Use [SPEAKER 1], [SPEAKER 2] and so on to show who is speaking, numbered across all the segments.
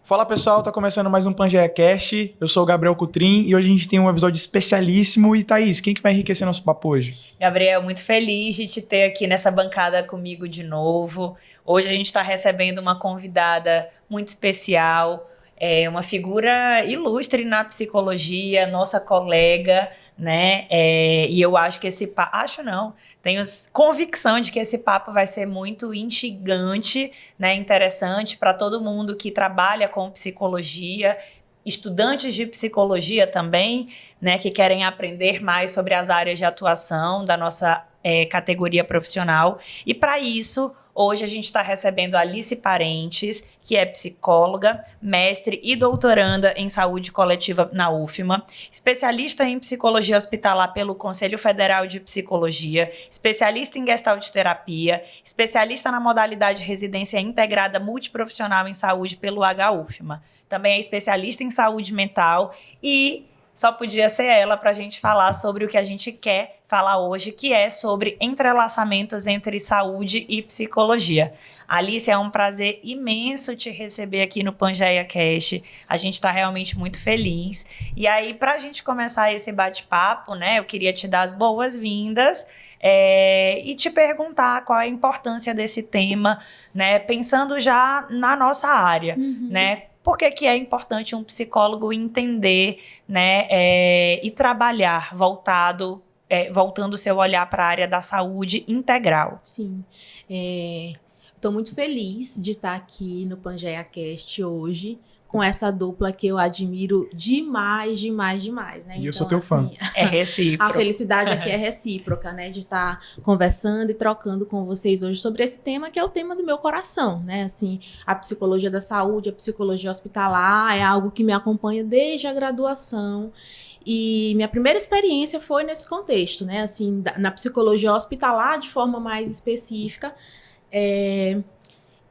[SPEAKER 1] Fala pessoal, tá começando mais um Pangeia Cast. Eu sou o Gabriel Cutrim e hoje a gente tem um episódio especialíssimo. E Thaís, quem que vai enriquecer nosso papo hoje?
[SPEAKER 2] Gabriel, muito feliz de te ter aqui nessa bancada comigo de novo. Hoje a gente está recebendo uma convidada muito especial, uma figura ilustre na psicologia, nossa colega, né? E eu acho que esse papo, acho não, tenho convicção de que esse papo vai ser muito instigante, né? Interessante para todo mundo que trabalha com psicologia, estudantes de psicologia também, né, que querem aprender mais sobre as áreas de atuação da nossa categoria profissional. E para isso, hoje a gente está recebendo a Alice Parentes, que é psicóloga, mestre e doutoranda em saúde coletiva na UFMA, especialista em psicologia hospitalar pelo Conselho Federal de Psicologia, especialista em gestalt terapia, especialista na modalidade residência integrada multiprofissional em saúde pelo HUFMA. Também é especialista em saúde mental e só podia ser ela para a gente falar sobre o que a gente quer falar hoje, que é sobre entrelaçamentos entre saúde e psicologia. Alice, é um prazer imenso te receber aqui no Pangeia Cast. A gente está realmente muito feliz. E aí, para a gente começar esse bate-papo, né, eu queria te dar as boas-vindas e te perguntar qual é a importância desse tema, né, pensando já na nossa área, né? Por que é importante um psicólogo entender, né, e trabalhar voltando o seu olhar para a área da saúde integral?
[SPEAKER 3] Sim. Estou muito feliz de estar aqui no Pangeia Cast hoje, com essa dupla que eu admiro demais, né?
[SPEAKER 1] E eu sou teu fã.
[SPEAKER 2] É recíproco.
[SPEAKER 3] A felicidade aqui é recíproca, né? De estar conversando e trocando com vocês hoje sobre esse tema, que é o tema do meu coração, né? Assim, a psicologia da saúde, a psicologia hospitalar é algo que me acompanha desde a graduação. E minha primeira experiência foi nesse contexto, né? Assim, na psicologia hospitalar, de forma mais específica.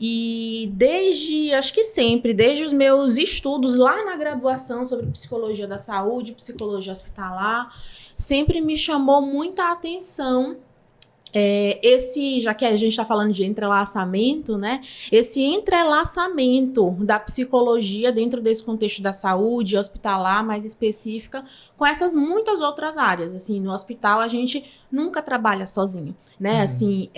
[SPEAKER 3] E acho que sempre, desde os meus estudos lá na graduação sobre psicologia da saúde, psicologia hospitalar, sempre me chamou muita atenção já que a gente está falando de entrelaçamento, né? Esse entrelaçamento da psicologia dentro desse contexto da saúde hospitalar mais específica com essas muitas outras áreas. Assim, no hospital a gente nunca trabalha sozinho, né? Assim,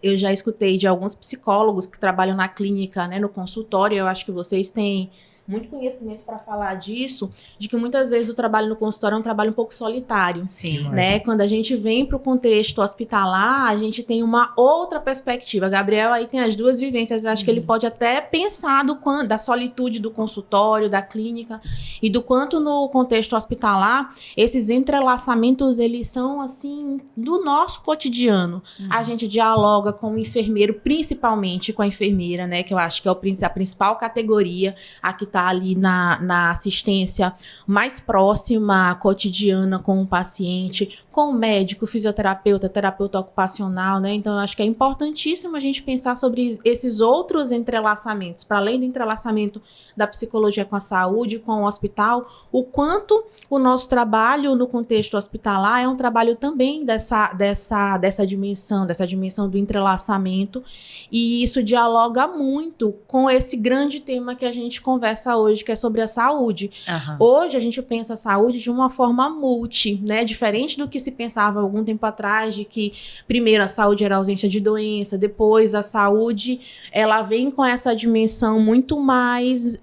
[SPEAKER 3] eu já escutei de alguns psicólogos que trabalham na clínica, né, no consultório. Eu acho que vocês têm muito conhecimento para falar disso, de que muitas vezes o trabalho no consultório é um trabalho um pouco solitário.
[SPEAKER 2] Sim.
[SPEAKER 3] Né? Quando a gente vem para o contexto hospitalar, a gente tem uma outra perspectiva. Gabriel aí tem as duas vivências. Eu acho que ele pode até pensar da solitude do consultório, da clínica, e do quanto no contexto hospitalar, esses entrelaçamentos, eles são, assim, do nosso cotidiano. A gente dialoga com o enfermeiro, principalmente com a enfermeira, né? Que eu acho que é a principal categoria, a que está ali na assistência mais próxima, cotidiana com o paciente, com o médico, fisioterapeuta, terapeuta ocupacional, né? Então, eu acho que é importantíssimo a gente pensar sobre esses outros entrelaçamentos, para além do entrelaçamento da psicologia com a saúde, com o hospital, o quanto o nosso trabalho no contexto hospitalar é um trabalho também dessa dimensão do entrelaçamento, e isso dialoga muito com esse grande tema que a gente conversa hoje, que é sobre a saúde. Hoje a gente pensa a saúde de uma forma multi, né? Diferente do que se pensava há algum tempo atrás, de que primeiro a saúde era a ausência de doença, depois a saúde, ela vem com essa dimensão muito mais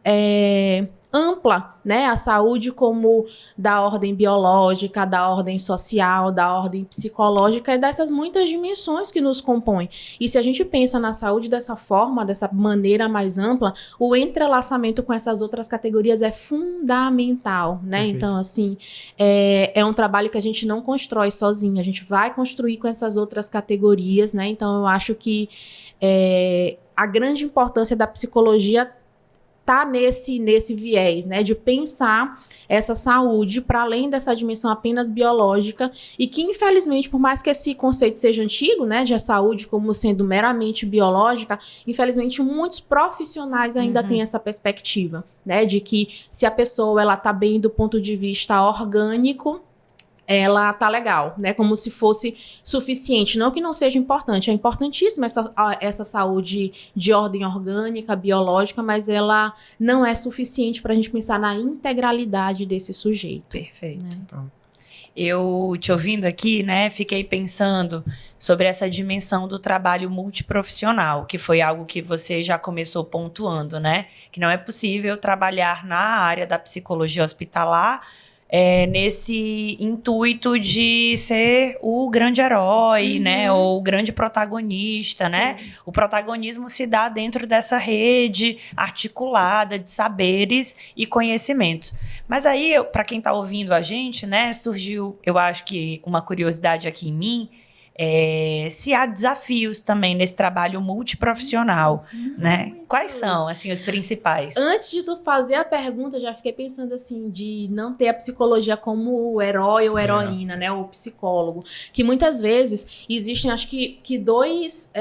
[SPEAKER 3] ampla, né? A saúde como da ordem biológica, da ordem social, da ordem psicológica, e dessas muitas dimensões que nos compõem. E se a gente pensa na saúde dessa forma, dessa maneira mais ampla, o entrelaçamento com essas outras categorias é fundamental, né?
[SPEAKER 1] Perfeito.
[SPEAKER 3] Então, assim, é um trabalho que a gente não constrói sozinho, a gente vai construir com essas outras categorias, né? Então, eu acho que a grande importância da psicologia tá nesse viés, né, de pensar essa saúde para além dessa dimensão apenas biológica, e que, infelizmente, por mais que esse conceito seja antigo, né, de a saúde como sendo meramente biológica, infelizmente muitos profissionais ainda têm essa perspectiva, né, de que se a pessoa ela tá bem do ponto de vista orgânico, ela tá legal, né? Como se fosse suficiente. Não que não seja importante, é importantíssima essa saúde de ordem orgânica, biológica, mas ela não é suficiente para a gente pensar na integralidade desse sujeito.
[SPEAKER 2] Perfeito.
[SPEAKER 3] Né?
[SPEAKER 1] Então,
[SPEAKER 2] Eu te ouvindo aqui, né, fiquei pensando sobre essa dimensão do trabalho multiprofissional, que foi algo que você já começou pontuando, né? Que não é possível trabalhar na área da psicologia hospitalar nesse intuito de ser o grande herói, né? Ou o grande protagonista,
[SPEAKER 3] Sim.
[SPEAKER 2] né? O protagonismo se dá dentro dessa rede articulada de saberes e conhecimentos. Mas aí, para quem está ouvindo a gente, né? Surgiu, eu acho que uma curiosidade aqui em mim, se há desafios também nesse trabalho multiprofissional, né? Quais são, assim, os principais?
[SPEAKER 3] Antes de tu fazer a pergunta, eu já fiquei pensando assim, de não ter a psicologia como o herói ou heroína, né? Ou psicólogo. Que muitas vezes existem, acho que dois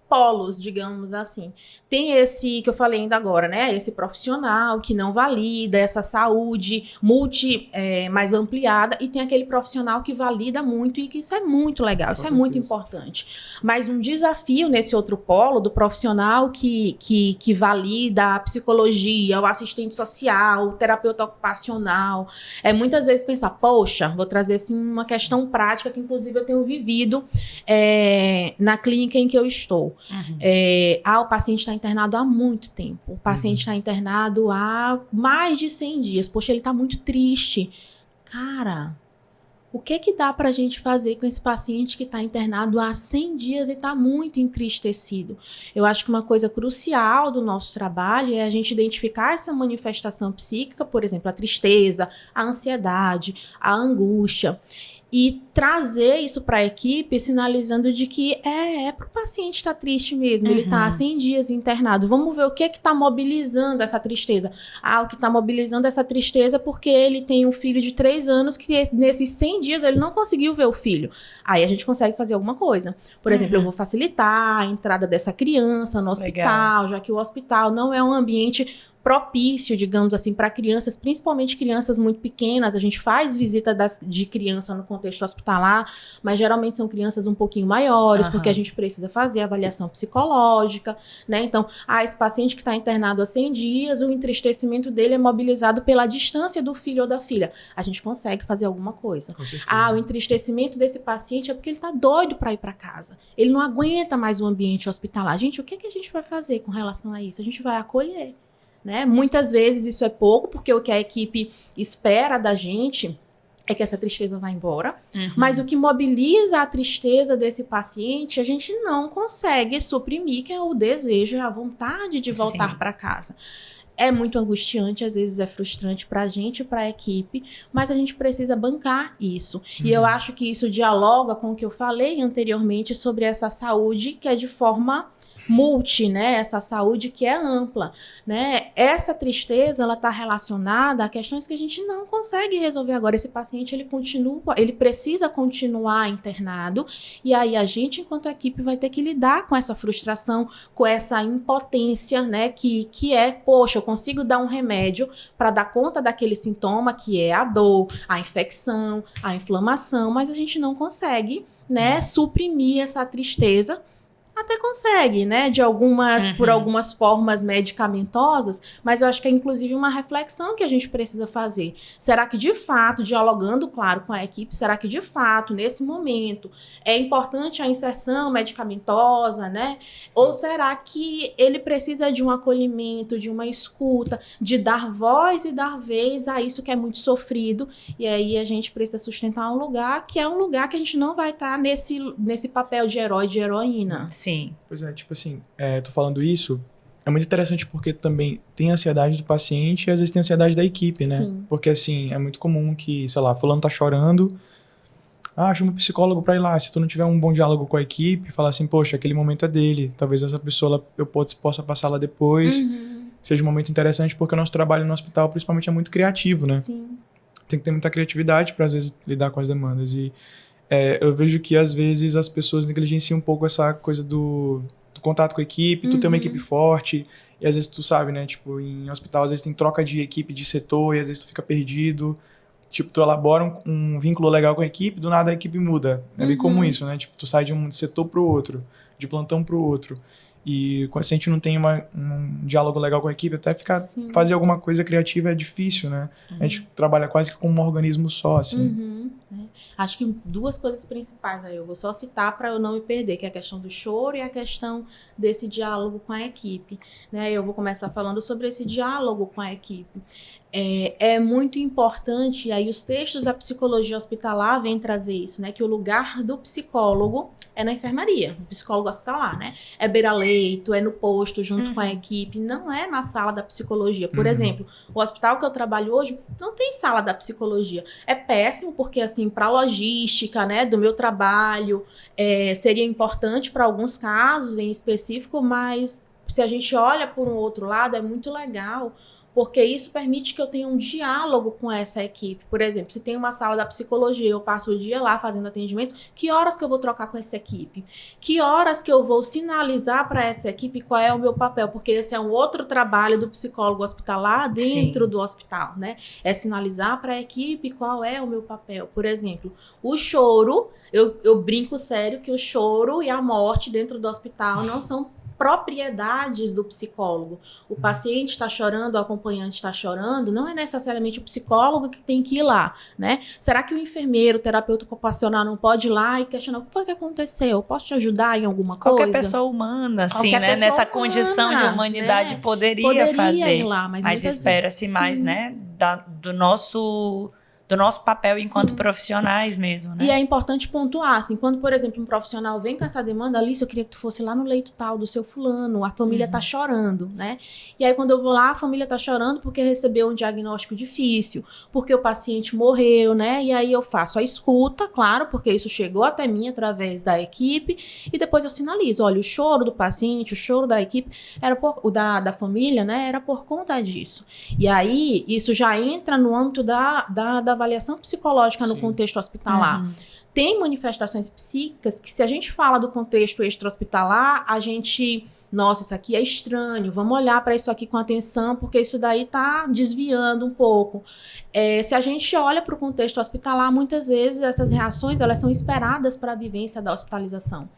[SPEAKER 3] polos, digamos assim. Tem esse que eu falei ainda agora, né? Esse profissional que não valida essa saúde mais ampliada, e tem aquele profissional que valida muito, e que isso é muito legal, isso é muito importante. Mas um desafio nesse outro polo do profissional que valida a psicologia, o assistente social, o terapeuta ocupacional, é muitas vezes pensar, poxa, vou trazer assim uma questão prática que inclusive eu tenho vivido na clínica em que eu estou. O paciente está internado há muito tempo. O paciente está internado há mais de 100 dias. Poxa, ele está muito triste. Cara, o que dá para a gente fazer com esse paciente que está internado há 100 dias e está muito entristecido? Eu acho que uma coisa crucial do nosso trabalho é a gente identificar essa manifestação psíquica, por exemplo, a tristeza, a ansiedade, a angústia, e trazer isso para a equipe, sinalizando de que para o paciente estar triste mesmo, ele está há 100 dias internado. Vamos ver o que está mobilizando essa tristeza. O que está mobilizando essa tristeza é porque ele tem um filho de 3 anos que nesses 100 dias ele não conseguiu ver o filho. Aí a gente consegue fazer alguma coisa. Por exemplo, eu vou facilitar a entrada dessa criança no hospital, já que o hospital não é um ambiente propício, digamos assim, para crianças, principalmente crianças muito pequenas. A gente faz visita de criança no contexto hospitalar, mas geralmente são crianças um pouquinho maiores, porque a gente precisa fazer avaliação psicológica, né? Então, esse paciente que está internado há 100 dias, o entristecimento dele é mobilizado pela distância do filho ou da filha. A gente consegue fazer alguma coisa. O entristecimento desse paciente é porque ele está doido para ir para casa. Ele não aguenta mais o ambiente hospitalar. Gente, o que a gente vai fazer com relação a isso? A gente vai acolher. Né? Muitas vezes isso é pouco, porque o que a equipe espera da gente é que essa tristeza vá embora, mas o que mobiliza a tristeza desse paciente, a gente não consegue suprimir, que é o desejo, é a vontade de voltar para casa. É muito angustiante, às vezes é frustrante para a gente e para a equipe, mas a gente precisa bancar isso. E eu acho que isso dialoga com o que eu falei anteriormente sobre essa saúde que é de forma né? Essa saúde que é ampla, né? Essa tristeza, ela está relacionada a questões que a gente não consegue resolver agora. Esse paciente, ele precisa continuar internado, e aí a gente, enquanto equipe, vai ter que lidar com essa frustração, com essa impotência, né? Que é, poxa, eu consigo dar um remédio para dar conta daquele sintoma que é a dor, a infecção, a inflamação, mas a gente não consegue, né? Suprimir essa tristeza. Até consegue, né, por algumas formas medicamentosas, mas eu acho que é inclusive uma reflexão que a gente precisa fazer. Será que de fato, dialogando, claro, com a equipe, será que de fato, nesse momento, é importante a inserção medicamentosa, né? Ou será que ele precisa de um acolhimento, de uma escuta, de dar voz e dar vez a isso que é muito sofrido, e aí a gente precisa sustentar um lugar que é um lugar que a gente não vai estar nesse papel de herói, de heroína.
[SPEAKER 2] Sim.
[SPEAKER 1] Pois é, tipo assim, tô falando isso, é muito interessante porque também tem a ansiedade do paciente e às vezes tem a ansiedade da equipe, né?
[SPEAKER 3] Sim.
[SPEAKER 1] Porque assim, é muito comum que, sei lá, fulano tá chorando, chama um psicólogo pra ir lá. Se tu não tiver um bom diálogo com a equipe, falar assim, poxa, aquele momento é dele, talvez essa pessoa eu possa passar lá depois, seja um momento interessante, porque o nosso trabalho no hospital principalmente é muito criativo, né?
[SPEAKER 3] Sim.
[SPEAKER 1] Tem que ter muita criatividade pra às vezes lidar com as demandas e eu vejo que às vezes as pessoas negligenciam um pouco essa coisa do contato com a equipe, tu tem uma equipe forte, e às vezes tu sabe, né, tipo, em hospital às vezes tem troca de equipe de setor, e às vezes tu fica perdido, Tipo, tu elabora um vínculo legal com a equipe, do nada a equipe muda. É bem comum isso, né? Tipo, tu sai de um setor pro outro, de plantão pro outro. E se a gente não tem um diálogo legal com a equipe, até fazer alguma coisa criativa é difícil, né? Sim. A gente trabalha quase que como um organismo só, assim.
[SPEAKER 3] Acho que 2 coisas principais aí, eu vou só citar para eu não me perder, que é a questão do choro e a questão desse diálogo com a equipe, né? Eu vou começar falando sobre esse diálogo com a equipe. É muito importante, e aí os textos da psicologia hospitalar vêm trazer isso, né? Que o lugar do psicólogo é na enfermaria, o psicólogo hospitalar, né? É beira-leito, é no posto, junto com a equipe, não é na sala da psicologia. Por exemplo, o hospital que eu trabalho hoje não tem sala da psicologia. É péssimo porque, assim, para a logística, né, do meu trabalho, seria importante para alguns casos em específico, mas se a gente olha por um outro lado, é muito legal, porque isso permite que eu tenha um diálogo com essa equipe. Por exemplo, se tem uma sala da psicologia, eu passo o dia lá fazendo atendimento, que horas que eu vou trocar com essa equipe? Que horas que eu vou sinalizar para essa equipe qual é o meu papel? Porque esse é um outro trabalho do psicólogo hospitalar dentro do hospital, né? É sinalizar para a equipe qual é o meu papel. Por exemplo, o choro, eu brinco sério que o choro e a morte dentro do hospital não são propriedades do psicólogo. O paciente está chorando, o acompanhante está chorando, não é necessariamente o psicólogo que tem que ir lá, né? Será que o enfermeiro, o terapeuta ocupacional não pode ir lá e questionar o que foi que aconteceu? Posso te ajudar em alguma coisa?
[SPEAKER 2] Qualquer pessoa humana, assim, né? Nessa condição de humanidade, né? poderia fazer. Ir lá, mas espera-se mais, né? Do nosso papel enquanto profissionais mesmo, né?
[SPEAKER 3] E é importante pontuar, assim, quando, por exemplo, um profissional vem com essa demanda, Alice, eu queria que tu fosse lá no leito tal do seu fulano, a família tá chorando, né? E aí, quando eu vou lá, a família tá chorando porque recebeu um diagnóstico difícil, porque o paciente morreu, né? E aí eu faço a escuta, claro, porque isso chegou até mim através da equipe, e depois eu sinalizo, olha, o choro do paciente, o choro da equipe, da família, né? Era por conta disso. E aí, isso já entra no âmbito da avaliação psicológica no contexto hospitalar. Tem manifestações psíquicas que, se a gente fala do contexto extra-hospitalar, a gente... Nossa, isso aqui é estranho, vamos olhar para isso aqui com atenção, porque isso daí tá desviando um pouco. Se a gente olha para o contexto hospitalar, muitas vezes essas reações, elas são esperadas para a vivência da hospitalização.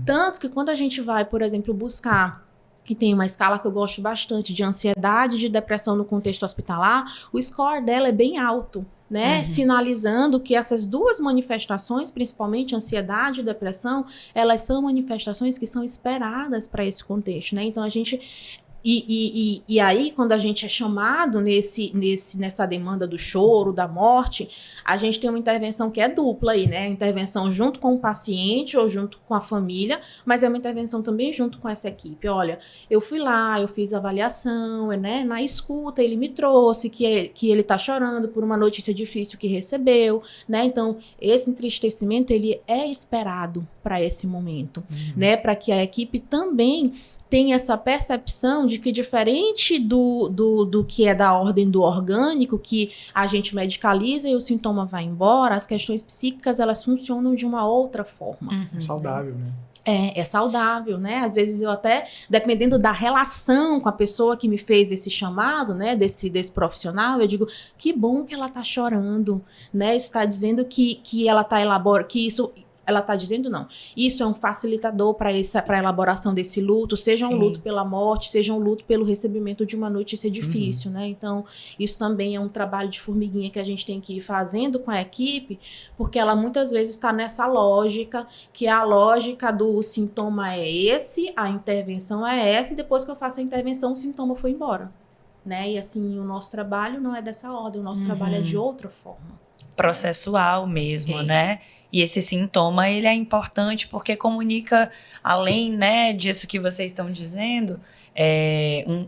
[SPEAKER 3] Tanto que quando a gente vai, por exemplo, buscar... que tem uma escala que eu gosto bastante de ansiedade e de depressão no contexto hospitalar, o score dela é bem alto, né? Sinalizando que essas 2 manifestações, principalmente ansiedade e depressão, elas são manifestações que são esperadas para esse contexto, né? Então, a gente... E aí, quando a gente é chamado nessa demanda do choro, da morte, a gente tem uma intervenção que é dupla aí, né? Intervenção junto com o paciente ou junto com a família, mas é uma intervenção também junto com essa equipe. Olha, eu fui lá, eu fiz a avaliação, né? Na escuta, ele me trouxe que ele tá chorando por uma notícia difícil que recebeu, né? Então, esse entristecimento, ele é esperado para esse momento, né? Para que a equipe também tem essa percepção de que, diferente do que é da ordem do orgânico, que a gente medicaliza e o sintoma vai embora, as questões psíquicas, elas funcionam de uma outra forma.
[SPEAKER 1] É saudável, né?
[SPEAKER 3] É saudável, né? Às vezes eu até, dependendo da relação com a pessoa que me fez esse chamado, né? Desse profissional, eu digo, que bom que ela tá chorando, né? Isso está dizendo que ela tá elaborando, que isso... Ela está dizendo não. Isso é um facilitador para a elaboração desse luto, seja um luto pela morte, seja um luto pelo recebimento de uma notícia difícil, né? Então, isso também é um trabalho de formiguinha que a gente tem que ir fazendo com a equipe, porque ela muitas vezes está nessa lógica, que a lógica do sintoma é esse, a intervenção é essa, e depois que eu faço a intervenção, o sintoma foi embora, né? E assim, o nosso trabalho não é dessa ordem, o nosso trabalho é de outra forma.
[SPEAKER 2] Processual mesmo, né? E esse sintoma, ele é importante porque comunica, além, né, disso que vocês estão dizendo,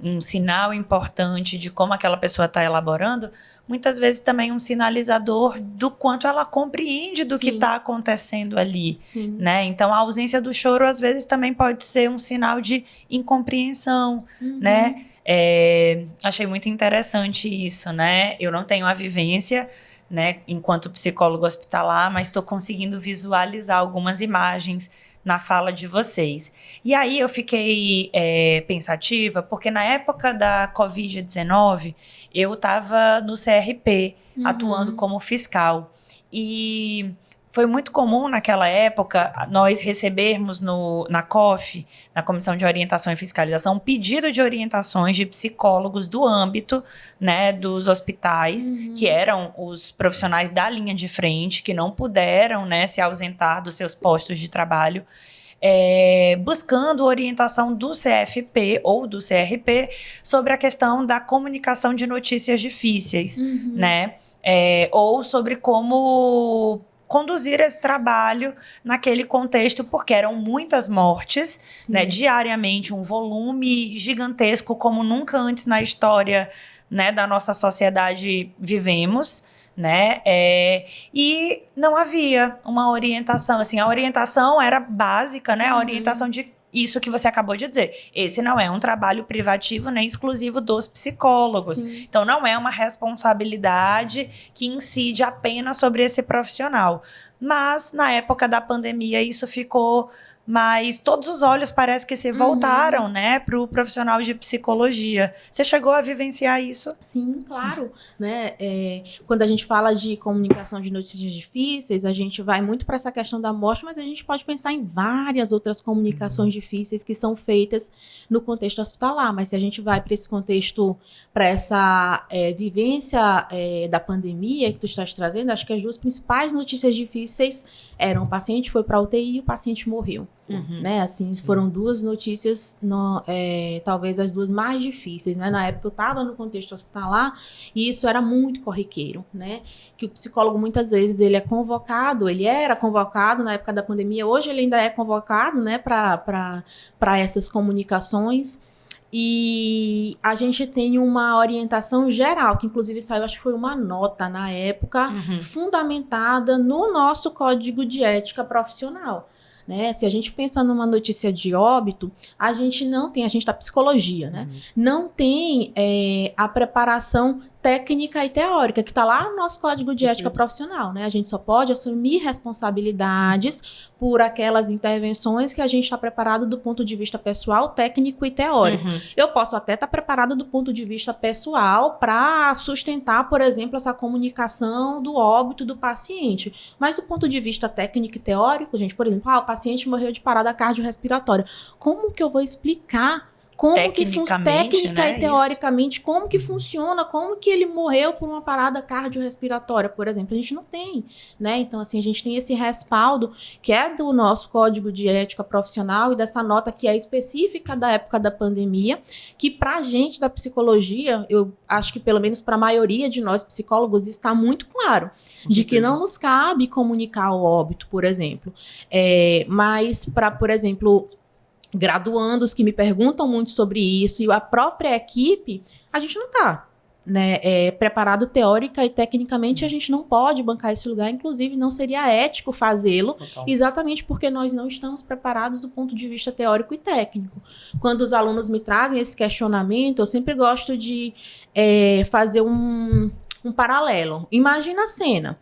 [SPEAKER 2] um sinal importante de como aquela pessoa está elaborando, muitas vezes também um sinalizador do quanto ela compreende do que está acontecendo ali, né? Então, a ausência do choro, às vezes, também pode ser um sinal de incompreensão, né? Achei muito interessante isso, né? Eu não tenho a vivência, né, enquanto psicólogo hospitalar, mas estou conseguindo visualizar algumas imagens, na fala de vocês. E aí eu fiquei pensativa, porque na época da Covid-19, eu estava no CRP, atuando como fiscal. E foi muito comum naquela época nós recebermos na COF, na Comissão de Orientação e Fiscalização, um pedido de orientações de psicólogos do âmbito, né, dos hospitais, que eram os profissionais da linha de frente, que não puderam, né, se ausentar dos seus postos de trabalho, buscando orientação do CFP ou do CRP sobre a questão da comunicação de notícias difíceis, né? Ou sobre como conduzir esse trabalho naquele contexto, porque eram muitas mortes, né, diariamente, um volume gigantesco como nunca antes na história, né, da nossa sociedade vivemos, né, e não havia uma orientação, assim, a orientação era básica, né, a orientação de isso que você acabou de dizer. Esse não é um trabalho privativo nem exclusivo dos psicólogos. Então, não é uma responsabilidade que incide apenas sobre esse profissional. Mas, na época da pandemia, isso ficou mais... Todos os olhos parece que se voltaram, né, para o profissional de psicologia. Você chegou a vivenciar isso?
[SPEAKER 3] Sim, claro. Né? Quando a gente fala de comunicação de notícias difíceis, a gente vai muito para essa questão da morte, mas a gente pode pensar em várias outras comunicações difíceis que são feitas no contexto hospitalar. Mas se a gente vai para esse contexto, para essa vivência da pandemia que tu estás trazendo, acho que as duas principais notícias difíceis eram: o paciente foi para a UTI e o paciente morreu. Né? Assim, foram duas notícias, talvez as duas mais difíceis, né? Na época eu estava no contexto hospitalar e isso era muito corriqueiro, né? Que o psicólogo muitas vezes ele era convocado na época da pandemia, hoje ele ainda é convocado, né, para essas comunicações. E a gente tem uma orientação geral, que inclusive saiu, acho que foi uma nota na época, fundamentada no nosso Código de Ética Profissional. Né? Se a gente pensa numa notícia de óbito, a gente da psicologia, né? Não tem a preparação técnica e teórica, que está lá no nosso Código de Ética Profissional, né? A gente só pode assumir responsabilidades por aquelas intervenções que a gente está preparado do ponto de vista pessoal, técnico e teórico. Eu posso até estar preparado do ponto de vista pessoal para sustentar, por exemplo, essa comunicação do óbito do paciente. Mas do ponto de vista técnico e teórico, gente, por exemplo, o paciente morreu de parada cardiorrespiratória. Como que eu vou explicar técnica, né, e teoricamente, como que funciona, como que ele morreu por uma parada cardiorrespiratória, por exemplo? A gente não tem, né? Então, assim, a gente tem esse respaldo que é do nosso Código de Ética Profissional e dessa nota que é específica da época da pandemia, que pra gente da psicologia, eu acho que pelo menos pra maioria de nós psicólogos está muito claro, de que não nos cabe comunicar o óbito, por exemplo. Mas para, por exemplo, graduandos que me perguntam muito sobre isso e a própria equipe, a gente não está, né, preparado teórica e tecnicamente. A gente não pode bancar esse lugar, inclusive não seria ético fazê-lo, exatamente porque nós não estamos preparados do ponto de vista teórico e técnico. Quando os alunos me trazem esse questionamento, eu sempre gosto de fazer um paralelo. Imagina a cena.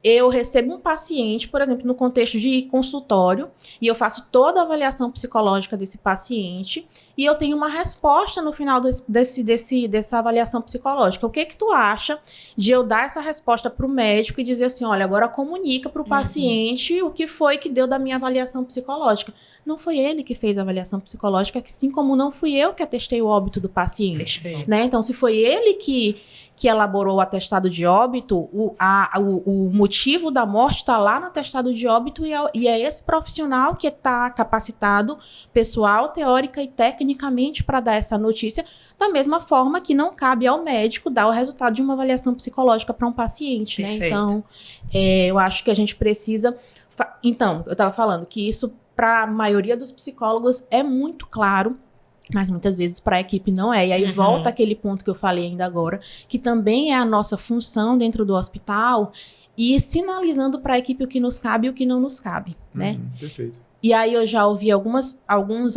[SPEAKER 3] Eu recebo um paciente, por exemplo, no contexto de consultório, e eu faço toda a avaliação psicológica desse paciente, e eu tenho uma resposta no final dessa avaliação psicológica. O que tu acha de eu dar essa resposta para o médico e dizer assim, olha, agora comunica para o paciente o que foi que deu da minha avaliação psicológica? Não foi ele que fez a avaliação psicológica, assim como não fui eu que atestei o óbito do paciente. Né? Então, se foi ele que elaborou o atestado de óbito, o motivo da morte está lá no atestado de óbito e é esse profissional que está capacitado, pessoal, teórica e tecnicamente, para dar essa notícia, da mesma forma que não cabe ao médico dar o resultado de uma avaliação psicológica para um paciente. Né? Então, eu acho que a gente precisa... Então, eu estava falando que isso, para a maioria dos psicólogos, é muito claro, mas muitas vezes para a equipe não é. E aí volta aquele ponto que eu falei ainda agora, que também é a nossa função dentro do hospital, e sinalizando para a equipe o que nos cabe e o que não nos cabe, né?
[SPEAKER 1] Perfeito.
[SPEAKER 3] E aí eu já ouvi alguns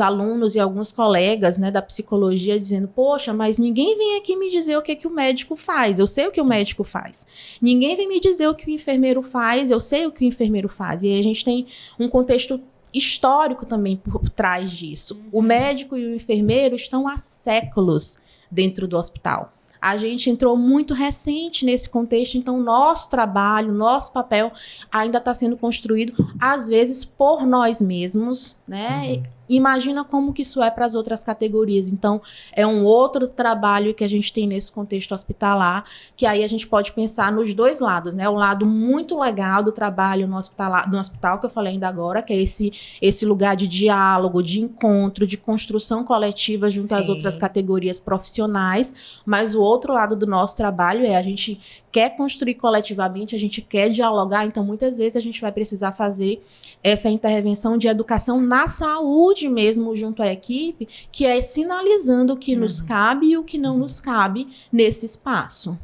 [SPEAKER 3] alunos e alguns colegas, né, da psicologia dizendo, poxa, mas ninguém vem aqui me dizer o que o médico faz, eu sei o que o médico faz. Ninguém vem me dizer o que o enfermeiro faz, eu sei o que o enfermeiro faz. E aí a gente tem um contexto histórico também por trás disso. O médico e o enfermeiro estão há séculos dentro do hospital. A gente entrou muito recente nesse contexto, então nosso trabalho, nosso papel ainda está sendo construído, às vezes, por nós mesmos, né? Imagina como que isso é para as outras categorias. Então, é um outro trabalho que a gente tem nesse contexto hospitalar, que aí a gente pode pensar nos dois lados, né? O lado muito legal do trabalho no hospital, que eu falei ainda agora, que é esse lugar de diálogo, de encontro, de construção coletiva junto às outras categorias profissionais. Mas o outro lado do nosso trabalho é a gente quer construir coletivamente, a gente quer dialogar, então muitas vezes a gente vai precisar fazer essa intervenção de educação na saúde mesmo junto à equipe, que é sinalizando o que nos cabe e o que não nos cabe nesse espaço.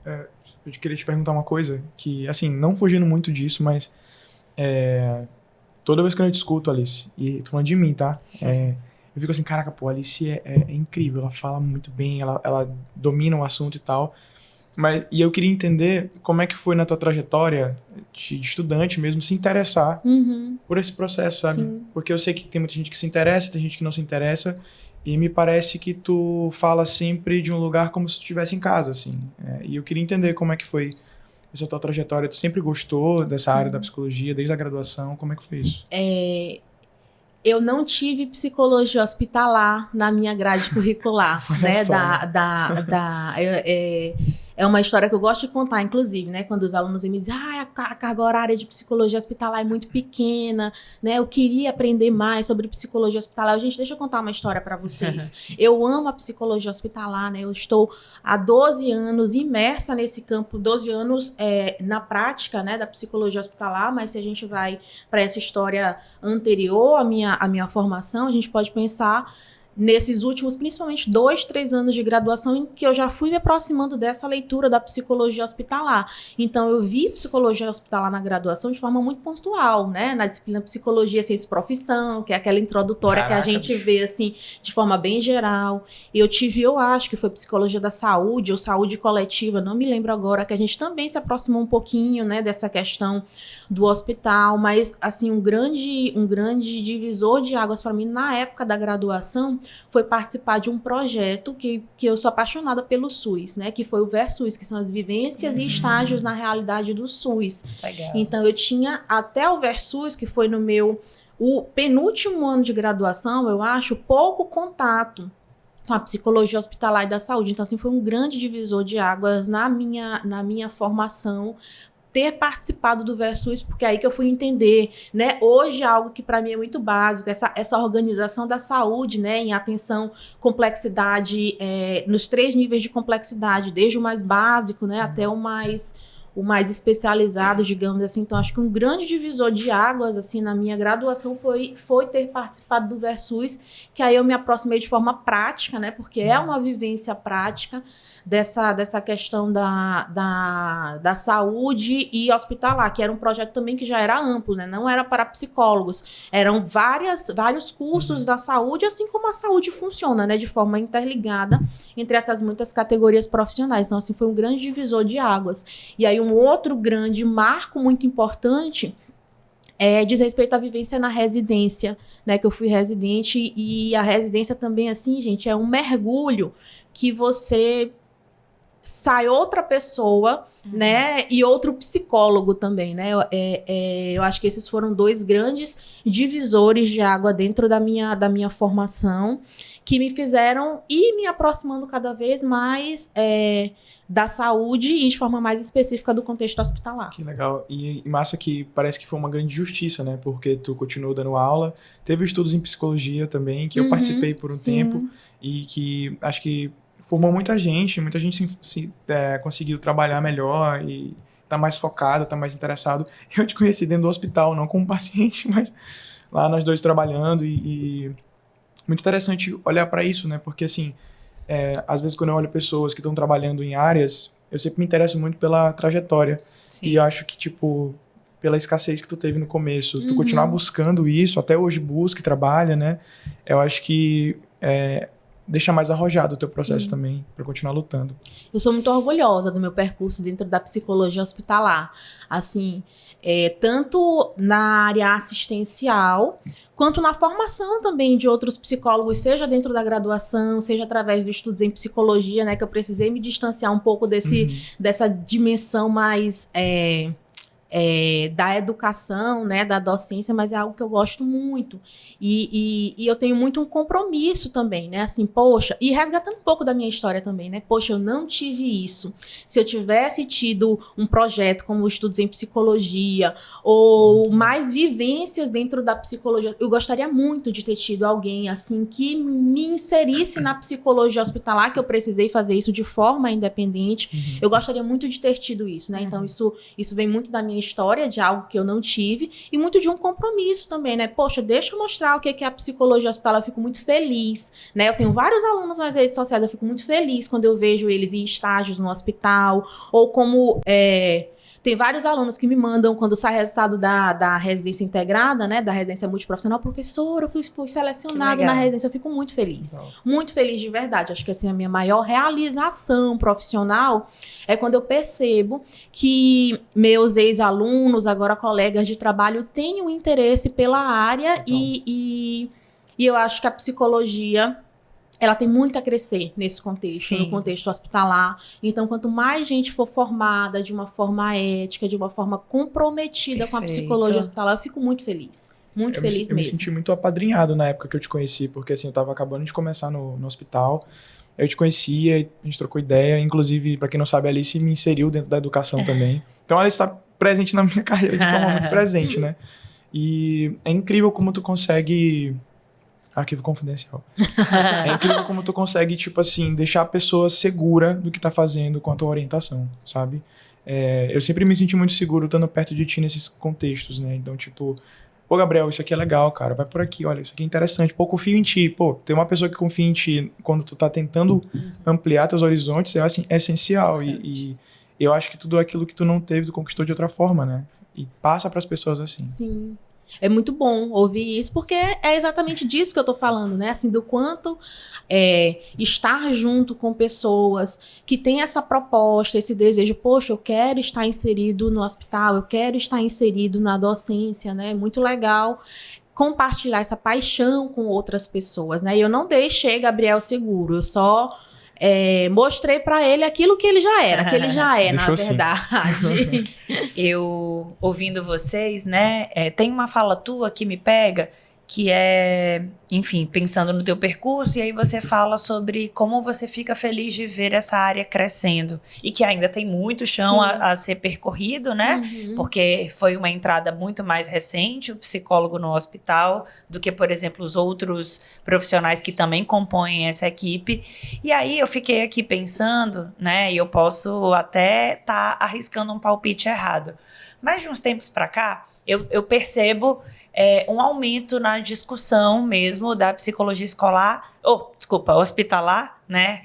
[SPEAKER 1] Eu queria te perguntar uma coisa, que, assim, não fugindo muito disso, mas toda vez que eu discuto, Alice, e tô falando de mim, tá? Eu fico assim, caraca, pô, a Alice é incrível, ela fala muito bem, ela domina o assunto e tal. E eu queria entender como é que foi na tua trajetória de estudante mesmo se interessar por esse processo, sabe?
[SPEAKER 3] Sim.
[SPEAKER 1] Porque eu sei que tem muita gente que se interessa, tem gente que não se interessa, e me parece que tu fala sempre de um lugar como se tu estivesse em casa, assim. E eu queria entender como é que foi essa tua trajetória. Tu sempre gostou dessa área da psicologia, desde a graduação? Como é que foi isso?
[SPEAKER 3] Eu não tive psicologia hospitalar na minha grade curricular, né? É uma história que eu gosto de contar, inclusive, né? Quando os alunos me dizem, a carga horária de psicologia hospitalar é muito pequena, né? Eu queria aprender mais sobre psicologia hospitalar. Gente, deixa eu contar uma história para vocês. Eu amo a psicologia hospitalar, né? Eu estou há 12 anos imersa nesse campo, 12 anos na prática, né? Da psicologia hospitalar, mas se a gente vai para essa história anterior à minha formação, a gente pode pensar nesses últimos, principalmente 2, 3 anos de graduação, em que eu já fui me aproximando dessa leitura da psicologia hospitalar. Então, eu vi psicologia hospitalar na graduação de forma muito pontual, né? Na disciplina Psicologia, Ciência e Profissão, que é aquela introdutória que a gente vê, assim, de forma bem geral. Eu acho que foi Psicologia da Saúde, ou Saúde Coletiva, não me lembro agora, que a gente também se aproximou um pouquinho, né, dessa questão do hospital, mas, assim, um grande divisor de águas para mim, na época da graduação, foi participar de um projeto que eu sou apaixonada pelo SUS, né? Que foi o VerSUS, que são as vivências e estágios na realidade do SUS.
[SPEAKER 2] Legal.
[SPEAKER 3] Então, eu tinha até o VerSUS, que foi o penúltimo ano de graduação, eu acho, pouco contato com a psicologia hospitalar e da saúde. Então, assim, foi um grande divisor de águas na minha formação, ter participado do VerSUS, porque é aí que eu fui entender, né? Hoje, algo que para mim é muito básico, essa organização da saúde, né? Em atenção, complexidade, nos 3 níveis de complexidade, desde o mais básico, né? Até o mais especializado, digamos assim. Então, acho que um grande divisor de águas, assim, na minha graduação foi ter participado do VerSUS, que aí eu me aproximei de forma prática, né? Porque é uma vivência prática dessa questão da saúde e hospitalar, que era um projeto também que já era amplo, né? Não era para psicólogos, eram vários cursos da saúde, assim como a saúde funciona, né? De forma interligada entre essas muitas categorias profissionais. Então, assim, foi um grande divisor de águas. E aí, um outro grande marco muito importante diz respeito à vivência na residência, né? Que eu fui residente, e a residência também, assim, gente, é um mergulho que você sai outra pessoa, né? E outro psicólogo também, né? Eu acho que esses foram 2 grandes divisores de água dentro da minha formação, que me fizeram ir me aproximando cada vez mais da saúde e de forma mais específica do contexto hospitalar.
[SPEAKER 1] Que legal. E massa que parece que foi uma grande justiça, né? Porque tu continuou dando aula, teve estudos em psicologia também, que eu participei por um tempo, e que acho que formou muita gente conseguiu trabalhar melhor e tá mais focado, tá mais interessado. Eu te conheci dentro do hospital, não como paciente, mas lá nós 2 trabalhando, e muito interessante olhar para isso, né? Porque, assim, às vezes quando eu olho pessoas que estão trabalhando em áreas, eu sempre me interesso muito pela trajetória. Sim. E eu acho que, tipo, pela escassez que tu teve no começo, tu continuar buscando isso, até hoje busca e trabalha, né? Eu acho que deixa mais arrojado o teu processo também, para continuar lutando.
[SPEAKER 3] Eu sou muito orgulhosa do meu percurso dentro da psicologia hospitalar. Assim, tanto na área assistencial, quanto na formação também de outros psicólogos, seja dentro da graduação, seja através dos estudos em psicologia, né, que eu precisei me distanciar um pouco dessa dimensão mais da educação, né, da docência, mas é algo que eu gosto muito. E eu tenho muito um compromisso também, né, assim, poxa, e resgatando um pouco da minha história também, né, poxa, eu não tive isso. Se eu tivesse tido um projeto como estudos em psicologia, ou mais vivências dentro da psicologia, eu gostaria muito de ter tido alguém, assim, que me inserisse na psicologia hospitalar, que eu precisei fazer isso de forma independente. Eu gostaria muito de ter tido isso, né, então isso vem muito da minha história, de algo que eu não tive, e muito de um compromisso também, né? Poxa, deixa eu mostrar o que é a psicologia hospitalar, eu fico muito feliz, né? Eu tenho vários alunos nas redes sociais, eu fico muito feliz quando eu vejo eles em estágios no hospital, ou como... Tem vários alunos que me mandam, quando sai resultado da residência integrada, né, da residência multiprofissional, professor, eu fui selecionado na residência, eu fico muito feliz. Legal. Muito feliz de verdade. Acho que assim, a minha maior realização profissional é quando eu percebo que meus ex-alunos, agora colegas de trabalho, têm um interesse pela área e eu acho que a psicologia... ela tem muito a crescer nesse contexto, no contexto hospitalar. Então, quanto mais gente for formada de uma forma ética, de uma forma comprometida com a psicologia hospitalar, eu fico muito feliz. Muito feliz mesmo.
[SPEAKER 1] Eu me senti muito apadrinhado na época que eu te conheci, porque assim, eu tava acabando de começar no hospital, eu te conhecia, a gente trocou ideia, inclusive, para quem não sabe, a Alice me inseriu dentro da educação também. Então, ela está presente na minha carreira de forma muito presente, né? E é incrível como tu consegue... Arquivo confidencial. É incrível como tu consegue, tipo assim, deixar a pessoa segura do que tá fazendo com a tua orientação, sabe? Eu sempre me senti muito seguro estando perto de ti nesses contextos, né? Então, tipo, pô, Gabriel, isso aqui é legal, cara, vai por aqui, olha, isso aqui é interessante, pô, confio em ti. Pô, ter uma pessoa que confia em ti quando tu tá tentando ampliar teus horizontes é, assim, essencial. E eu acho que tudo aquilo que tu não teve, tu conquistou de outra forma, né? E passa pras pessoas assim.
[SPEAKER 3] Sim. É muito bom ouvir isso, porque é exatamente disso que eu tô falando, né? Assim, do quanto estar junto com pessoas que têm essa proposta, esse desejo, poxa, eu quero estar inserido no hospital, eu quero estar inserido na docência, né? Muito legal compartilhar essa paixão com outras pessoas, né? E eu não deixei Gabriel seguro, eu só... mostrei pra ele aquilo que ele já era, que ele já é, na verdade.
[SPEAKER 2] Eu, ouvindo vocês, né, tem uma fala tua que me pega, que é, enfim, pensando no teu percurso, e aí você fala sobre como você fica feliz de ver essa área crescendo, e que ainda tem muito chão a ser percorrido, né, porque foi uma entrada muito mais recente, o psicólogo no hospital, do que, por exemplo, os outros profissionais que também compõem essa equipe. E aí eu fiquei aqui pensando, né, e eu posso até estar arriscando um palpite errado, mas de uns tempos para cá, eu percebo um aumento na discussão mesmo da psicologia hospitalar, né?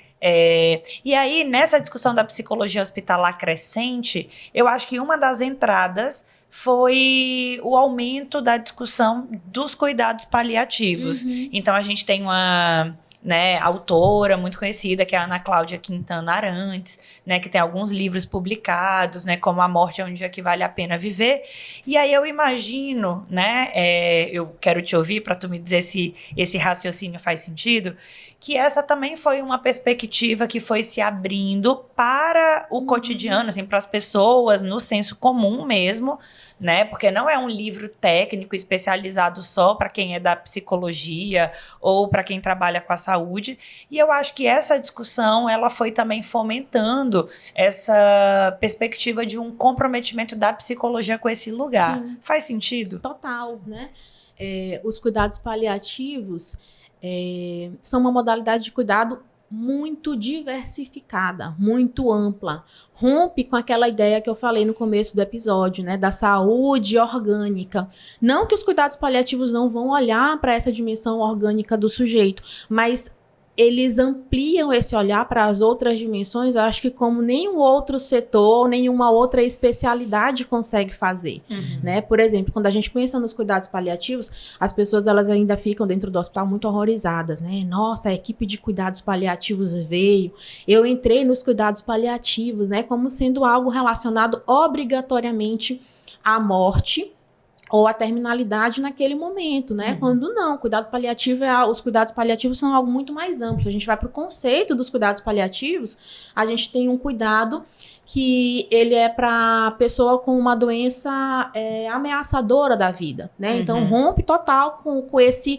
[SPEAKER 2] E aí, nessa discussão da psicologia hospitalar crescente, eu acho que uma das entradas foi o aumento da discussão dos cuidados paliativos. Então, a gente tem uma... né, autora muito conhecida, que é a Ana Cláudia Quintana Arantes, né, que tem alguns livros publicados, né, como A Morte é um Dia que Vale a Pena Viver. E aí eu imagino, né, eu quero te ouvir para tu me dizer se esse raciocínio faz sentido, que essa também foi uma perspectiva que foi se abrindo para o cotidiano, assim, para as pessoas, no senso comum mesmo, né? Porque não é um livro técnico especializado só para quem é da psicologia ou para quem trabalha com a saúde. E eu acho que essa discussão, ela foi também fomentando essa perspectiva de um comprometimento da psicologia com esse lugar. Sim. Faz sentido?
[SPEAKER 3] Total, né? Os cuidados paliativos são uma modalidade de cuidado muito diversificada, muito ampla. Rompe com aquela ideia que eu falei no começo do episódio, né, da saúde orgânica. Não que os cuidados paliativos não vão olhar para essa dimensão orgânica do sujeito, mas eles ampliam esse olhar para as outras dimensões, eu acho que como nenhum outro setor, nenhuma outra especialidade consegue fazer, né? Por exemplo, quando a gente pensa nos cuidados paliativos, as pessoas elas ainda ficam dentro do hospital muito horrorizadas, né? Nossa, a equipe de cuidados paliativos veio, eu entrei nos cuidados paliativos, né? Como sendo algo relacionado obrigatoriamente à morte, ou a terminalidade naquele momento, né? Quando não, cuidado paliativo os cuidados paliativos são algo muito mais amplo. Se a gente vai para o conceito dos cuidados paliativos, a gente tem um cuidado que ele é para pessoa com uma doença ameaçadora da vida, né? Então rompe total com esse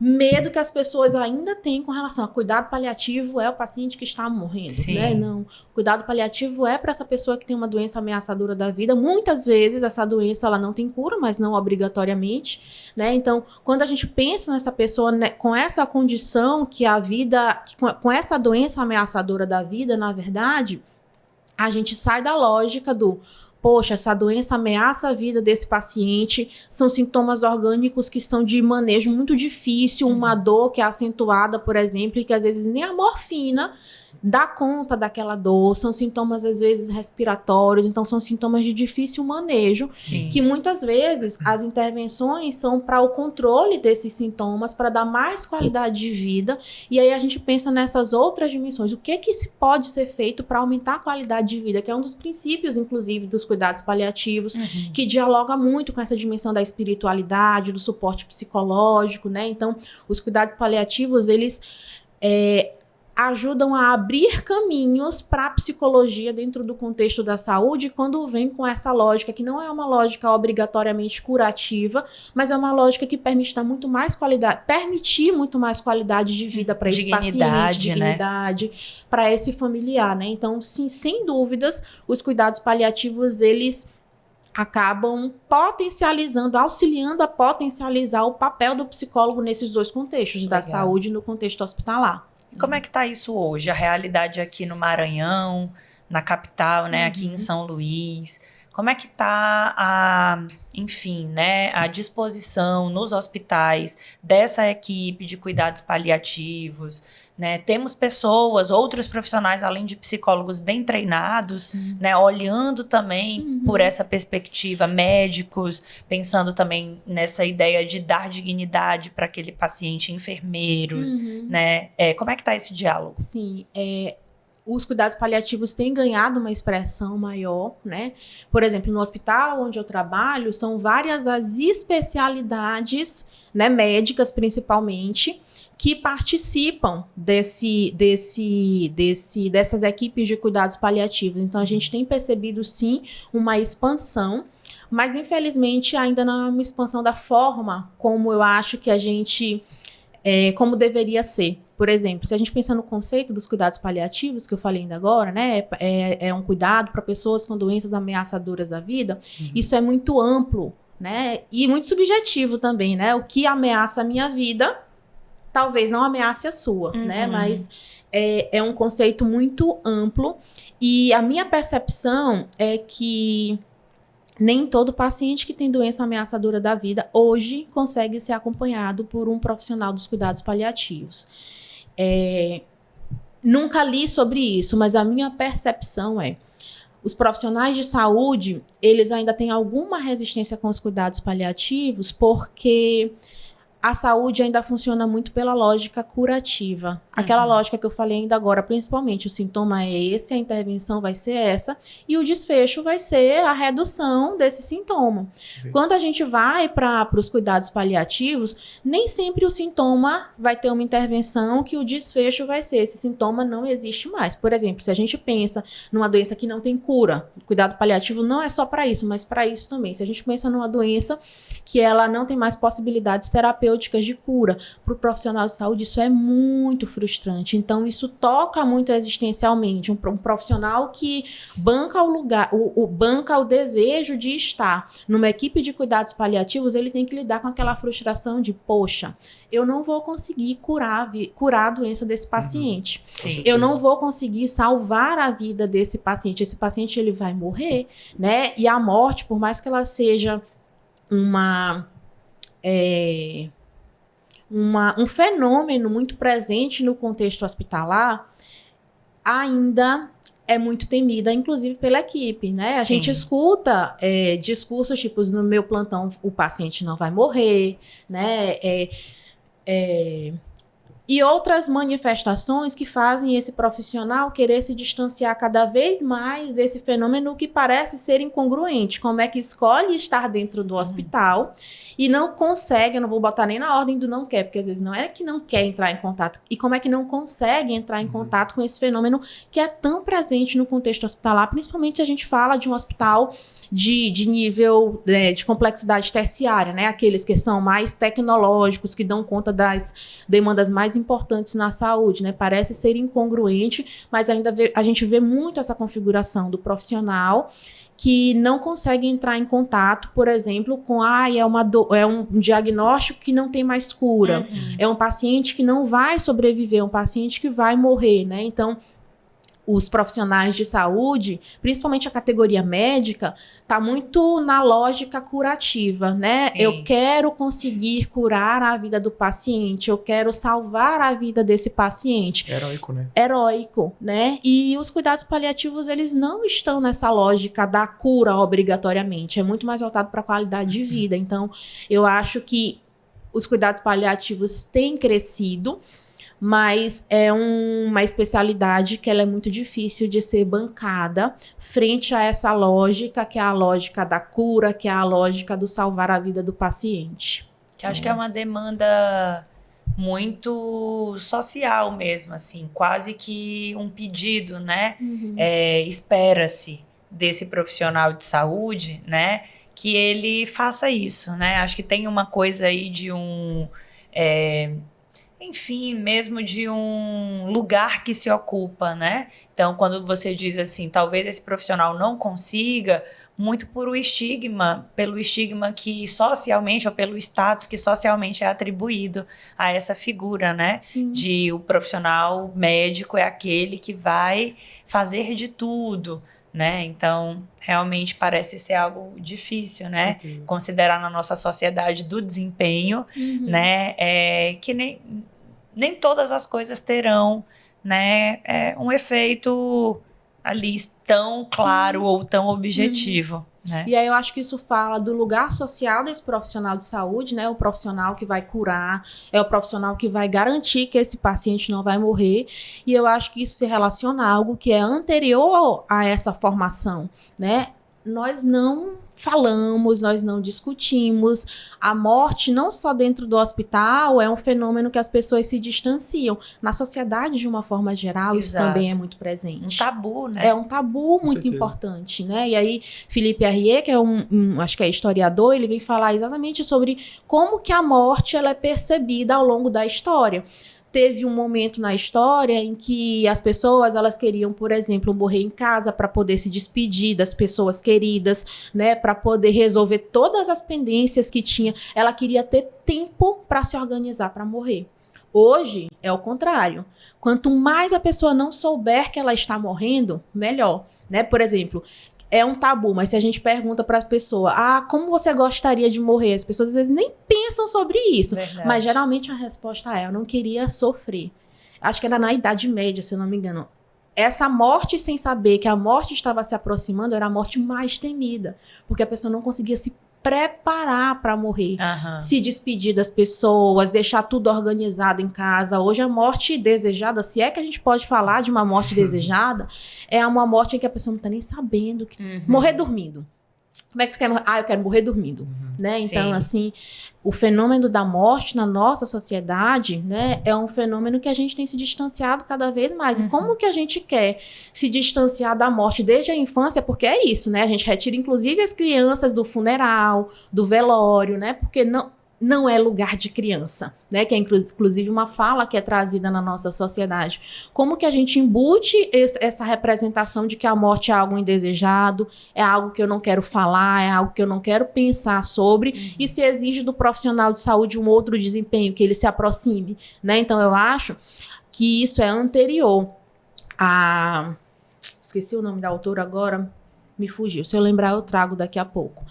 [SPEAKER 3] medo que as pessoas ainda têm com relação a cuidado paliativo é o paciente que está morrendo, né? Não, cuidado paliativo é para essa pessoa que tem uma doença ameaçadora da vida. Muitas vezes essa doença ela não tem cura, mas não obrigatoriamente, né? Então, quando a gente pensa nessa pessoa, né, com essa condição que a vida, com essa doença ameaçadora da vida, na verdade, a gente sai da lógica do poxa, essa doença ameaça a vida desse paciente, são sintomas orgânicos que são de manejo muito difícil, uma dor que é acentuada, por exemplo, e que às vezes nem a morfina dá conta daquela dor, são sintomas às vezes respiratórios, então são sintomas de difícil manejo, que muitas vezes as intervenções são para o controle desses sintomas, para dar mais qualidade de vida, e aí a gente pensa nessas outras dimensões, o que se pode ser feito para aumentar a qualidade de vida, que é um dos princípios, inclusive, dos cuidados paliativos, que dialoga muito com essa dimensão da espiritualidade, do suporte psicológico, né? Então, os cuidados paliativos, eles ajudam a abrir caminhos para a psicologia dentro do contexto da saúde, quando vem com essa lógica, que não é uma lógica obrigatoriamente curativa, mas é uma lógica que permite dar muito mais qualidade, permitir muito mais qualidade de vida para esse paciente, dignidade, para esse familiar, né? Então, sim, sem dúvidas, os cuidados paliativos, eles acabam potencializando, auxiliando a potencializar o papel do psicólogo nesses dois contextos, da saúde e no contexto hospitalar.
[SPEAKER 2] E como é que tá isso hoje? A realidade aqui no Maranhão, na capital, né? Aqui em São Luís. Como é que tá enfim, né? A disposição nos hospitais dessa equipe de cuidados paliativos, né? Temos pessoas, outros profissionais, além de psicólogos bem treinados, né? Olhando também por essa perspectiva, médicos, pensando também nessa ideia de dar dignidade para aquele paciente, enfermeiros, né? Como é que está esse diálogo?
[SPEAKER 3] Sim, os cuidados paliativos têm ganhado uma expressão maior, né? Por exemplo, no hospital onde eu trabalho, são várias as especialidades, né, médicas principalmente, que participam dessas equipes de cuidados paliativos. Então, a gente tem percebido, sim, uma expansão, mas, infelizmente, ainda não é uma expansão da forma como eu acho que a gente, como deveria ser. Por exemplo, se a gente pensar no conceito dos cuidados paliativos, que eu falei ainda agora, né, é um cuidado para pessoas com doenças ameaçadoras da vida, isso é muito amplo, né, e muito subjetivo também, né, o que ameaça a minha vida, talvez não ameace a sua, né, mas é um conceito muito amplo, e a minha percepção é que nem todo paciente que tem doença ameaçadora da vida hoje consegue ser acompanhado por um profissional dos cuidados paliativos. Nunca li sobre isso, mas a minha percepção os profissionais de saúde, eles ainda têm alguma resistência com os cuidados paliativos porque a saúde ainda funciona muito pela lógica curativa. Aquela lógica que eu falei ainda agora, principalmente, o sintoma é esse, a intervenção vai ser essa, e o desfecho vai ser a redução desse sintoma. Quando a gente vai para os cuidados paliativos, nem sempre o sintoma vai ter uma intervenção que o desfecho vai ser. Esse sintoma não existe mais. Por exemplo, se a gente pensa numa doença que não tem cura, o cuidado paliativo não é só para isso, mas para isso também. Se a gente pensa numa doença que ela não tem mais possibilidades terapêuticas de cura, para o profissional de saúde isso é muito frustrante. Então isso toca muito existencialmente. Um profissional que banca o lugar, banca o desejo de estar numa equipe de cuidados paliativos, ele tem que lidar com aquela frustração de, poxa, eu não vou conseguir curar a doença desse paciente.
[SPEAKER 2] Sim.
[SPEAKER 3] Eu não vou conseguir salvar a vida desse paciente. Esse paciente ele vai morrer, né? E a morte, por mais que ela seja um fenômeno muito presente no contexto hospitalar, ainda é muito temida, inclusive pela equipe, né? A
[SPEAKER 2] Sim.
[SPEAKER 3] gente escuta discursos tipos, no meu plantão o paciente não vai morrer, né? E outras manifestações que fazem esse profissional querer se distanciar cada vez mais desse fenômeno que parece ser incongruente. Como é que escolhe estar dentro do hospital e não consegue, eu não vou botar nem na ordem do não quer, porque às vezes não é que não quer entrar em contato, e como é que não consegue entrar em contato com esse fenômeno que é tão presente no contexto hospitalar, principalmente se a gente fala de um hospital de nível de complexidade terciária, né? Aqueles que são mais tecnológicos, que dão conta das demandas mais importantes na saúde, né? Parece ser incongruente, mas ainda a gente vê muito essa configuração do profissional que não consegue entrar em contato, por exemplo, com é um diagnóstico que não tem mais cura, é um paciente que não vai sobreviver, é um paciente que vai morrer, né? Então, os profissionais de saúde, principalmente a categoria médica, está muito na lógica curativa, né?
[SPEAKER 2] Sim.
[SPEAKER 3] Eu quero conseguir curar a vida do paciente, eu quero salvar a vida desse paciente.
[SPEAKER 1] Heróico, né?
[SPEAKER 3] Heróico, né? E os cuidados paliativos, eles não estão nessa lógica da cura obrigatoriamente, é muito mais voltado para a qualidade de vida. Então, eu acho que os cuidados paliativos têm crescido, mas é uma especialidade que ela é muito difícil de ser bancada frente a essa lógica, que é a lógica da cura, que é a lógica do salvar a vida do paciente.
[SPEAKER 2] Que acho que é uma demanda muito social mesmo, assim, quase que um pedido, né? Espera-se desse profissional de saúde, né? Que ele faça isso, né? Acho que tem uma coisa aí de enfim, mesmo de um lugar que se ocupa, né? Então, quando você diz assim, talvez esse profissional não consiga, muito pelo estigma que socialmente, ou pelo status que socialmente é atribuído a essa figura, né?
[SPEAKER 3] Sim.
[SPEAKER 2] De o profissional médico é aquele que vai fazer de tudo, né? Então, realmente parece ser algo difícil, né? Considerar na nossa sociedade do desempenho, né? Que nem todas as coisas terão, né, um efeito ali tão claro ou tão objetivo, né?
[SPEAKER 3] E aí eu acho que isso fala do lugar social desse profissional de saúde, né? O profissional que vai curar, é o profissional que vai garantir que esse paciente não vai morrer. E eu acho que isso se relaciona a algo que é anterior a essa formação, né? Nós não falamos, nós não discutimos. A morte, não só dentro do hospital, é um fenômeno que as pessoas se distanciam. Na sociedade, de uma forma geral, isso
[SPEAKER 2] Exato.
[SPEAKER 3] também é muito presente.
[SPEAKER 2] Um tabu, né?
[SPEAKER 3] É um tabu muito
[SPEAKER 1] certeza.
[SPEAKER 3] Importante, né? E aí, Philippe Arrier, que é acho que é historiador, ele vem falar exatamente sobre como que a morte ela é percebida ao longo da história. Teve um momento na história em que as pessoas, elas queriam, por exemplo, morrer em casa para poder se despedir das pessoas queridas, né, para poder resolver todas as pendências que tinha. Ela queria ter tempo para se organizar para morrer. Hoje é o contrário. Quanto mais a pessoa não souber que ela está morrendo, melhor, né? Por exemplo, é um tabu, mas se a gente pergunta para a pessoa, como você gostaria de morrer? As pessoas às vezes nem pensam sobre isso.
[SPEAKER 2] Verdade.
[SPEAKER 3] Mas geralmente a resposta é, eu não queria sofrer. Acho que era na Idade Média, se eu não me engano. Essa morte sem saber que a morte estava se aproximando era a morte mais temida, porque a pessoa não conseguia se preparar para morrer, se despedir das pessoas, deixar tudo organizado em casa. Hoje a morte desejada, se é que a gente pode falar de uma morte desejada, é uma morte em que a pessoa não está nem sabendo que morrer dormindo. Como é que tu quer morrer? Eu quero morrer dormindo, né? Então,
[SPEAKER 2] Sim.
[SPEAKER 3] assim, o fenômeno da morte na nossa sociedade, né, é um fenômeno que a gente tem se distanciado cada vez mais. E como que a gente quer se distanciar da morte desde a infância? Porque é isso, né? A gente retira, inclusive, as crianças do funeral, do velório, né? Porque não é lugar de criança, né? Que é inclusive uma fala que é trazida na nossa sociedade. Como que a gente embute essa representação de que a morte é algo indesejado, é algo que eu não quero falar, é algo que eu não quero pensar sobre, e se exige do profissional de saúde um outro desempenho, que ele se aproxime, né? Então eu acho que isso é anterior a... Esqueci o nome da autora agora. Me fugiu. Se eu lembrar, eu trago daqui a pouco.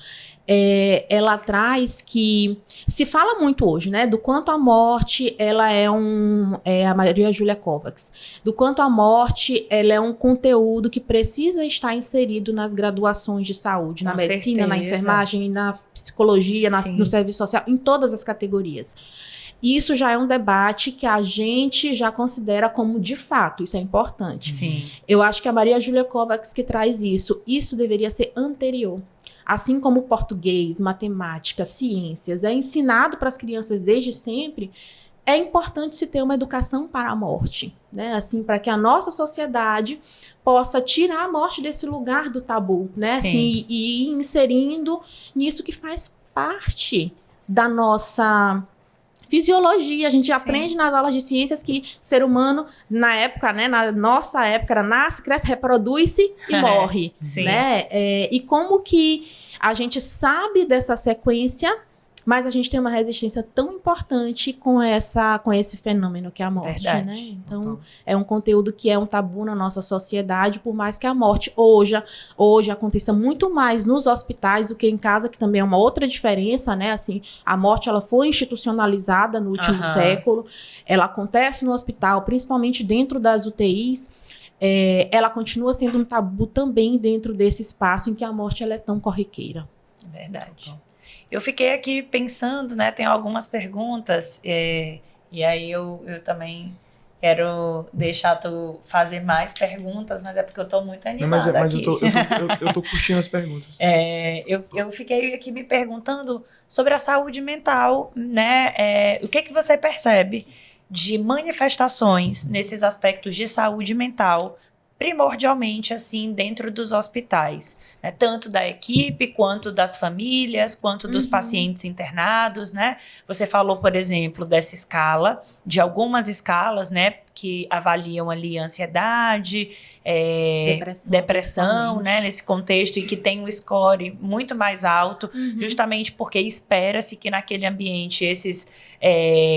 [SPEAKER 3] Ela traz que se fala muito hoje, né, do quanto a morte ela é a Maria Júlia Kovacs, do quanto a morte ela é um conteúdo que precisa estar inserido nas graduações de saúde, na medicina, na enfermagem, na psicologia, no serviço social, em todas as categorias. Isso já é um debate que a gente já considera como de fato, isso é importante.
[SPEAKER 2] Sim.
[SPEAKER 3] Eu acho que a Maria Júlia Kovacs que traz isso deveria ser anterior. Assim como português, matemática, ciências, é ensinado para as crianças desde sempre, é importante se ter uma educação para a morte, né? Assim, para que a nossa sociedade possa tirar a morte desse lugar do tabu, né? Assim, e ir inserindo nisso que faz parte da nossa fisiologia. A gente aprende nas aulas de ciências que o ser humano, na época, né, na nossa época, era nasce, cresce, reproduz-se e morre, né? E como que a gente sabe dessa sequência, mas a gente tem uma resistência tão importante com esse fenômeno que é a morte, né? Então, é um conteúdo que é um tabu na nossa sociedade, por mais que a morte hoje aconteça muito mais nos hospitais do que em casa, que também é uma outra diferença, né? Assim, a morte, ela foi institucionalizada no último século, ela acontece no hospital, principalmente dentro das UTIs, ela continua sendo um tabu também dentro desse espaço em que a morte ela é tão corriqueira.
[SPEAKER 2] Verdade. Eu fiquei aqui pensando, né? Tem algumas perguntas, e aí eu também quero deixar tu fazer mais perguntas, mas é porque eu tô muito animada.
[SPEAKER 1] Não, mas
[SPEAKER 2] aqui.
[SPEAKER 1] eu tô curtindo as perguntas.
[SPEAKER 2] Eu fiquei aqui me perguntando sobre a saúde mental, né? O que você percebe de manifestações nesses aspectos de saúde mental, primordialmente, assim, dentro dos hospitais, né? Tanto da equipe, quanto das famílias, quanto dos pacientes internados, né? Você falou, por exemplo, dessa escala, de algumas escalas, né? Que avaliam ali ansiedade, depressão, né? Nesse contexto, e que tem um score muito mais alto, justamente porque espera-se que naquele ambiente esses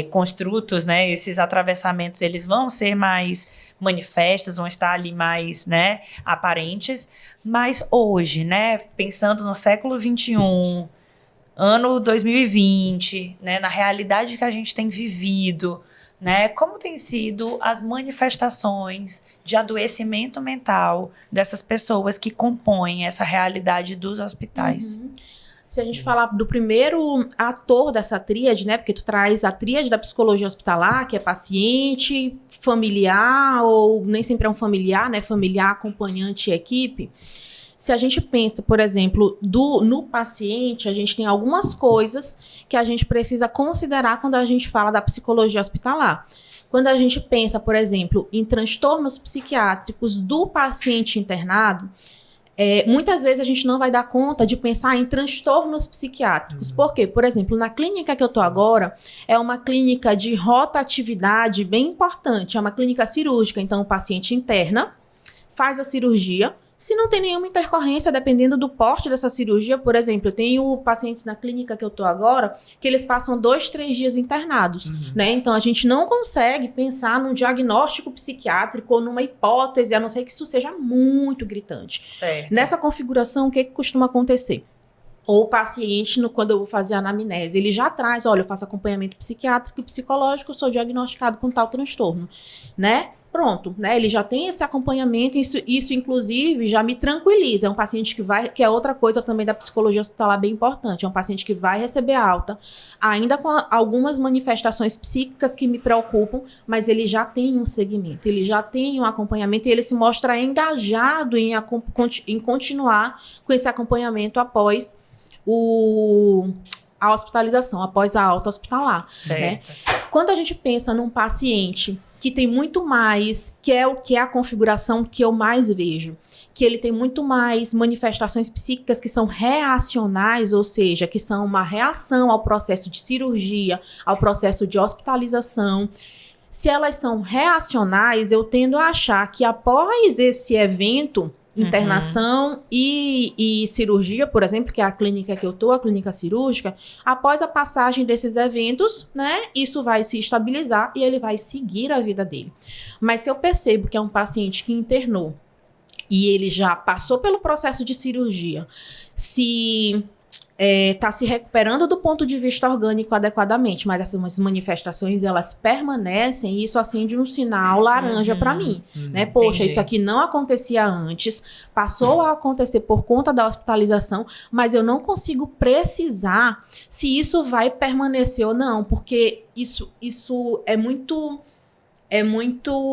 [SPEAKER 2] construtos, né? Esses atravessamentos, eles vão ser mais manifestos, vão estar ali mais, né, aparentes. Mas hoje, né, pensando no século XXI, ano 2020, né, na realidade que a gente tem vivido, né, como tem sido as manifestações de adoecimento mental dessas pessoas que compõem essa realidade dos hospitais?
[SPEAKER 3] Se a gente falar do primeiro ator dessa tríade, né? Porque tu traz a tríade da psicologia hospitalar, que é paciente, familiar, ou nem sempre é um familiar, né? Familiar, acompanhante e equipe. Se a gente pensa, por exemplo, no paciente, a gente tem algumas coisas que a gente precisa considerar quando a gente fala da psicologia hospitalar. Quando a gente pensa, por exemplo, em transtornos psiquiátricos do paciente internado, muitas vezes a gente não vai dar conta de pensar em transtornos psiquiátricos. Por quê? Por exemplo, na clínica que eu estou agora, é uma clínica de rotatividade bem importante. É uma clínica cirúrgica, então o paciente interna, faz a cirurgia. Se não tem nenhuma intercorrência, dependendo do porte dessa cirurgia, por exemplo, eu tenho pacientes na clínica que eu estou agora, que eles passam 2, 3 dias internados, né? Então, a gente não consegue pensar num diagnóstico psiquiátrico ou numa hipótese, a não ser que isso seja muito gritante.
[SPEAKER 2] Certo.
[SPEAKER 3] Nessa configuração, o que costuma acontecer? Ou o paciente, quando eu vou fazer a anamnese, ele já traz, olha, eu faço acompanhamento psiquiátrico e psicológico, eu sou diagnosticado com tal transtorno, né? Pronto, né? Ele já tem esse acompanhamento, isso inclusive já me tranquiliza. É um paciente que é outra coisa também da psicologia hospitalar bem importante. É um paciente que vai receber alta, ainda com algumas manifestações psíquicas que me preocupam, mas ele já tem um segmento, ele já tem um acompanhamento e ele se mostra engajado em continuar com esse acompanhamento após a hospitalização, após a alta hospitalar.
[SPEAKER 2] Certo.
[SPEAKER 3] Né? Quando a gente pensa num paciente que tem muito mais, que é a configuração que eu mais vejo, que ele tem muito mais manifestações psíquicas que são reacionais, ou seja, que são uma reação ao processo de cirurgia, ao processo de hospitalização. Se elas são reacionais, eu tendo a achar que após esse evento, internação e cirurgia, por exemplo, que é a clínica que eu tô, a clínica cirúrgica, após a passagem desses eventos, né, isso vai se estabilizar e ele vai seguir a vida dele. Mas se eu percebo que é um paciente que internou e ele já passou pelo processo de cirurgia, se está se recuperando do ponto de vista orgânico adequadamente, mas essas manifestações, elas permanecem, e isso acende um sinal laranja para mim, né? Poxa,
[SPEAKER 2] Entendi.
[SPEAKER 3] isso aqui não acontecia antes, passou a acontecer por conta da hospitalização, mas eu não consigo precisar se isso vai permanecer ou não, porque isso é muito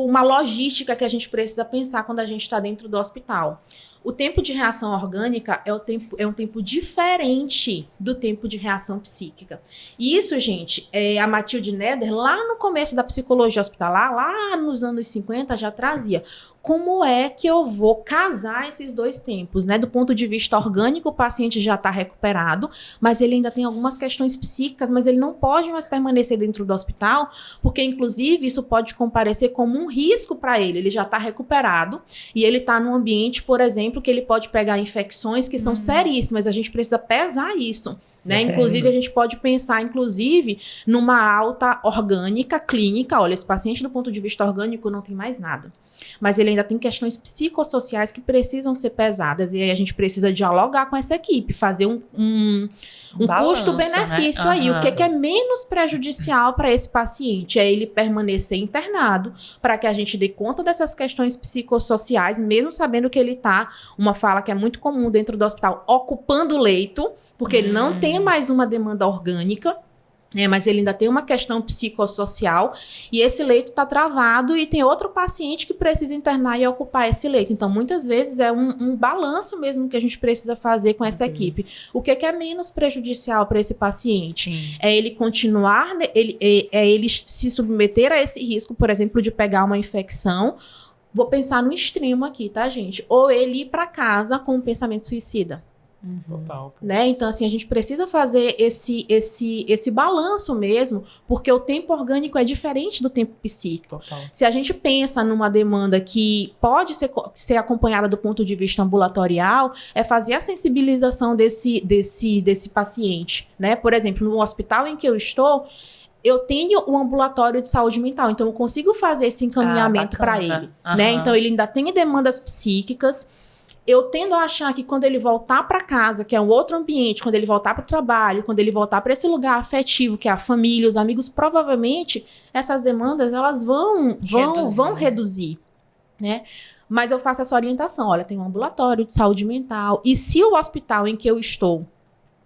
[SPEAKER 3] uma logística que a gente precisa pensar quando a gente está dentro do hospital. O tempo de reação orgânica é um tempo diferente do tempo de reação psíquica. E isso, gente, a Matilde Neder, lá no começo da psicologia hospitalar, lá nos anos 50, já trazia. Como é que eu vou casar esses dois tempos, né? Do ponto de vista orgânico, o paciente já está recuperado, mas ele ainda tem algumas questões psíquicas, mas ele não pode mais permanecer dentro do hospital, porque, inclusive, isso pode comparecer como um risco para ele. Ele já está recuperado e ele está num ambiente, por exemplo, que ele pode pegar infecções que são seríssimas. A gente precisa pesar isso. Né? Inclusive, a gente pode pensar, inclusive, numa alta orgânica clínica. Olha, esse paciente, do ponto de vista orgânico, não tem mais nada. Mas ele ainda tem questões psicossociais que precisam ser pesadas. E aí a gente precisa dialogar com essa equipe, fazer um
[SPEAKER 2] balanço,
[SPEAKER 3] custo-benefício, né? Aí. O que é menos prejudicial para esse paciente? É ele permanecer internado para que a gente dê conta dessas questões psicossociais, mesmo sabendo que ele está, uma fala que é muito comum dentro do hospital, ocupando o leito, porque ele não tem mais uma demanda orgânica, né, mas ele ainda tem uma questão psicossocial e esse leito está travado e tem outro paciente que precisa internar e ocupar esse leito. Então, muitas vezes é um balanço mesmo que a gente precisa fazer com essa equipe. O que é menos prejudicial para esse paciente?
[SPEAKER 2] Sim.
[SPEAKER 3] É ele continuar, ele se submeter a esse risco, por exemplo, de pegar uma infecção. Vou pensar no extremo aqui, tá, gente? Ou ele ir para casa com um pensamento suicida.
[SPEAKER 1] Total.
[SPEAKER 3] Né? Então, assim, a gente precisa fazer esse balanço mesmo, porque o tempo orgânico é diferente do tempo psíquico.
[SPEAKER 1] Total.
[SPEAKER 3] Se a gente pensa numa demanda que pode ser acompanhada do ponto de vista ambulatorial, é fazer a sensibilização desse paciente, né? Por exemplo, no hospital em que eu estou, eu tenho um ambulatório de saúde mental, então eu consigo fazer esse encaminhamento para ele, né? Então, ele ainda tem demandas psíquicas. Eu tendo a achar que quando ele voltar para casa, que é um outro ambiente, quando ele voltar para o trabalho, quando ele voltar para esse lugar afetivo, que é a família, os amigos, provavelmente essas demandas elas vão reduzir, né? Mas eu faço essa orientação, olha, tem um ambulatório de saúde mental, e se o hospital em que eu estou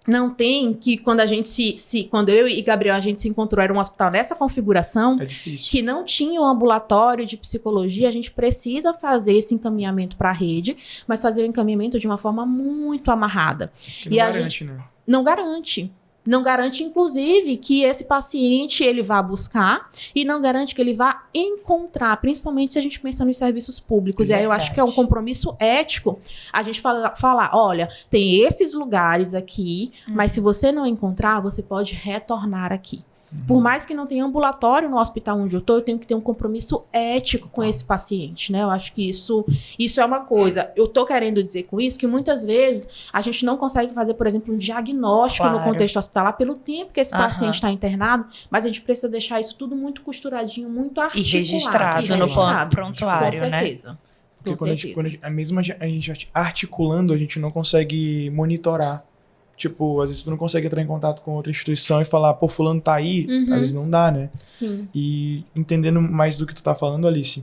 [SPEAKER 3] não tem, que quando a gente quando eu e Gabriel a gente se encontrou, era um hospital nessa configuração,
[SPEAKER 1] É difícil.
[SPEAKER 3] que não tinha um ambulatório de psicologia, a gente precisa fazer esse encaminhamento para a rede, mas fazer o encaminhamento de uma forma muito amarrada.
[SPEAKER 1] Que não garante, né?
[SPEAKER 3] Não garante. Não garante, inclusive, que esse paciente ele vá buscar e não garante que ele vá encontrar, principalmente se a gente pensa nos serviços públicos. E aí eu acho que é um compromisso ético a gente falar, olha, tem esses lugares aqui, mas se você não encontrar, você pode retornar aqui. Por mais que não tenha ambulatório no hospital onde eu tô, eu tenho que ter um compromisso ético com esse paciente, né? Eu acho que isso é uma coisa. Eu tô querendo dizer com isso que muitas vezes a gente não consegue fazer, por exemplo, um diagnóstico no contexto hospitalar pelo tempo que esse paciente está internado, mas a gente precisa deixar isso tudo muito costuradinho, muito articulado.
[SPEAKER 2] E registrado no prontuário,
[SPEAKER 3] com
[SPEAKER 2] né?
[SPEAKER 3] certeza.
[SPEAKER 1] Porque quando a gente articulando, a gente não consegue monitorar. Tipo, às vezes tu não consegue entrar em contato com outra instituição e falar, pô, fulano tá aí. Às vezes não dá, né?
[SPEAKER 3] Sim.
[SPEAKER 1] E entendendo mais do que tu tá falando, Alice,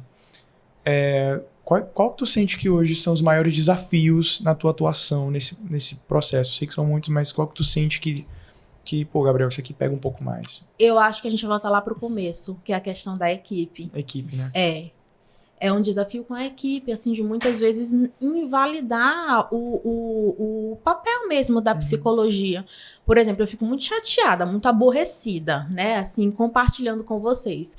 [SPEAKER 1] qual tu sente que hoje são os maiores desafios na tua atuação nesse processo? Eu sei que são muitos, mas qual que tu sente que pô, Gabriel, isso aqui pega um pouco mais?
[SPEAKER 3] Eu acho que a gente volta lá pro começo, que é a questão da equipe.
[SPEAKER 1] A equipe, né?
[SPEAKER 3] É um desafio com a equipe, assim, de muitas vezes invalidar o papel mesmo da psicologia. Por exemplo, eu fico muito chateada, muito aborrecida, né, assim, compartilhando com vocês.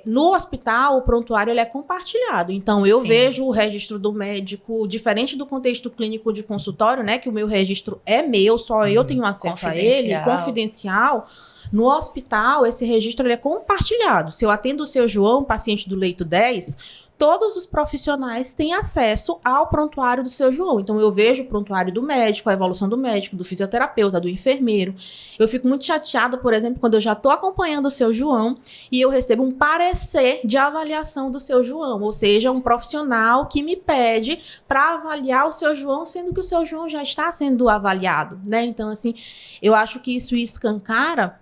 [SPEAKER 3] No hospital, o prontuário ele é compartilhado. Então, eu vejo o registro do médico, diferente do contexto clínico de consultório, né, que o meu registro é meu, só eu tenho acesso a ele, confidencial. No hospital, esse registro ele é compartilhado. Se eu atendo o seu João, paciente do leito 10, todos os profissionais têm acesso ao prontuário do seu João. Então, eu vejo o prontuário do médico, a evolução do médico, do fisioterapeuta, do enfermeiro. Eu fico muito chateada, por exemplo, quando eu já estou acompanhando o seu João e eu recebo um parecer de avaliação do seu João, ou seja, um profissional que me pede para avaliar o seu João, sendo que o seu João já está sendo avaliado, né? Então, assim, eu acho que isso escancara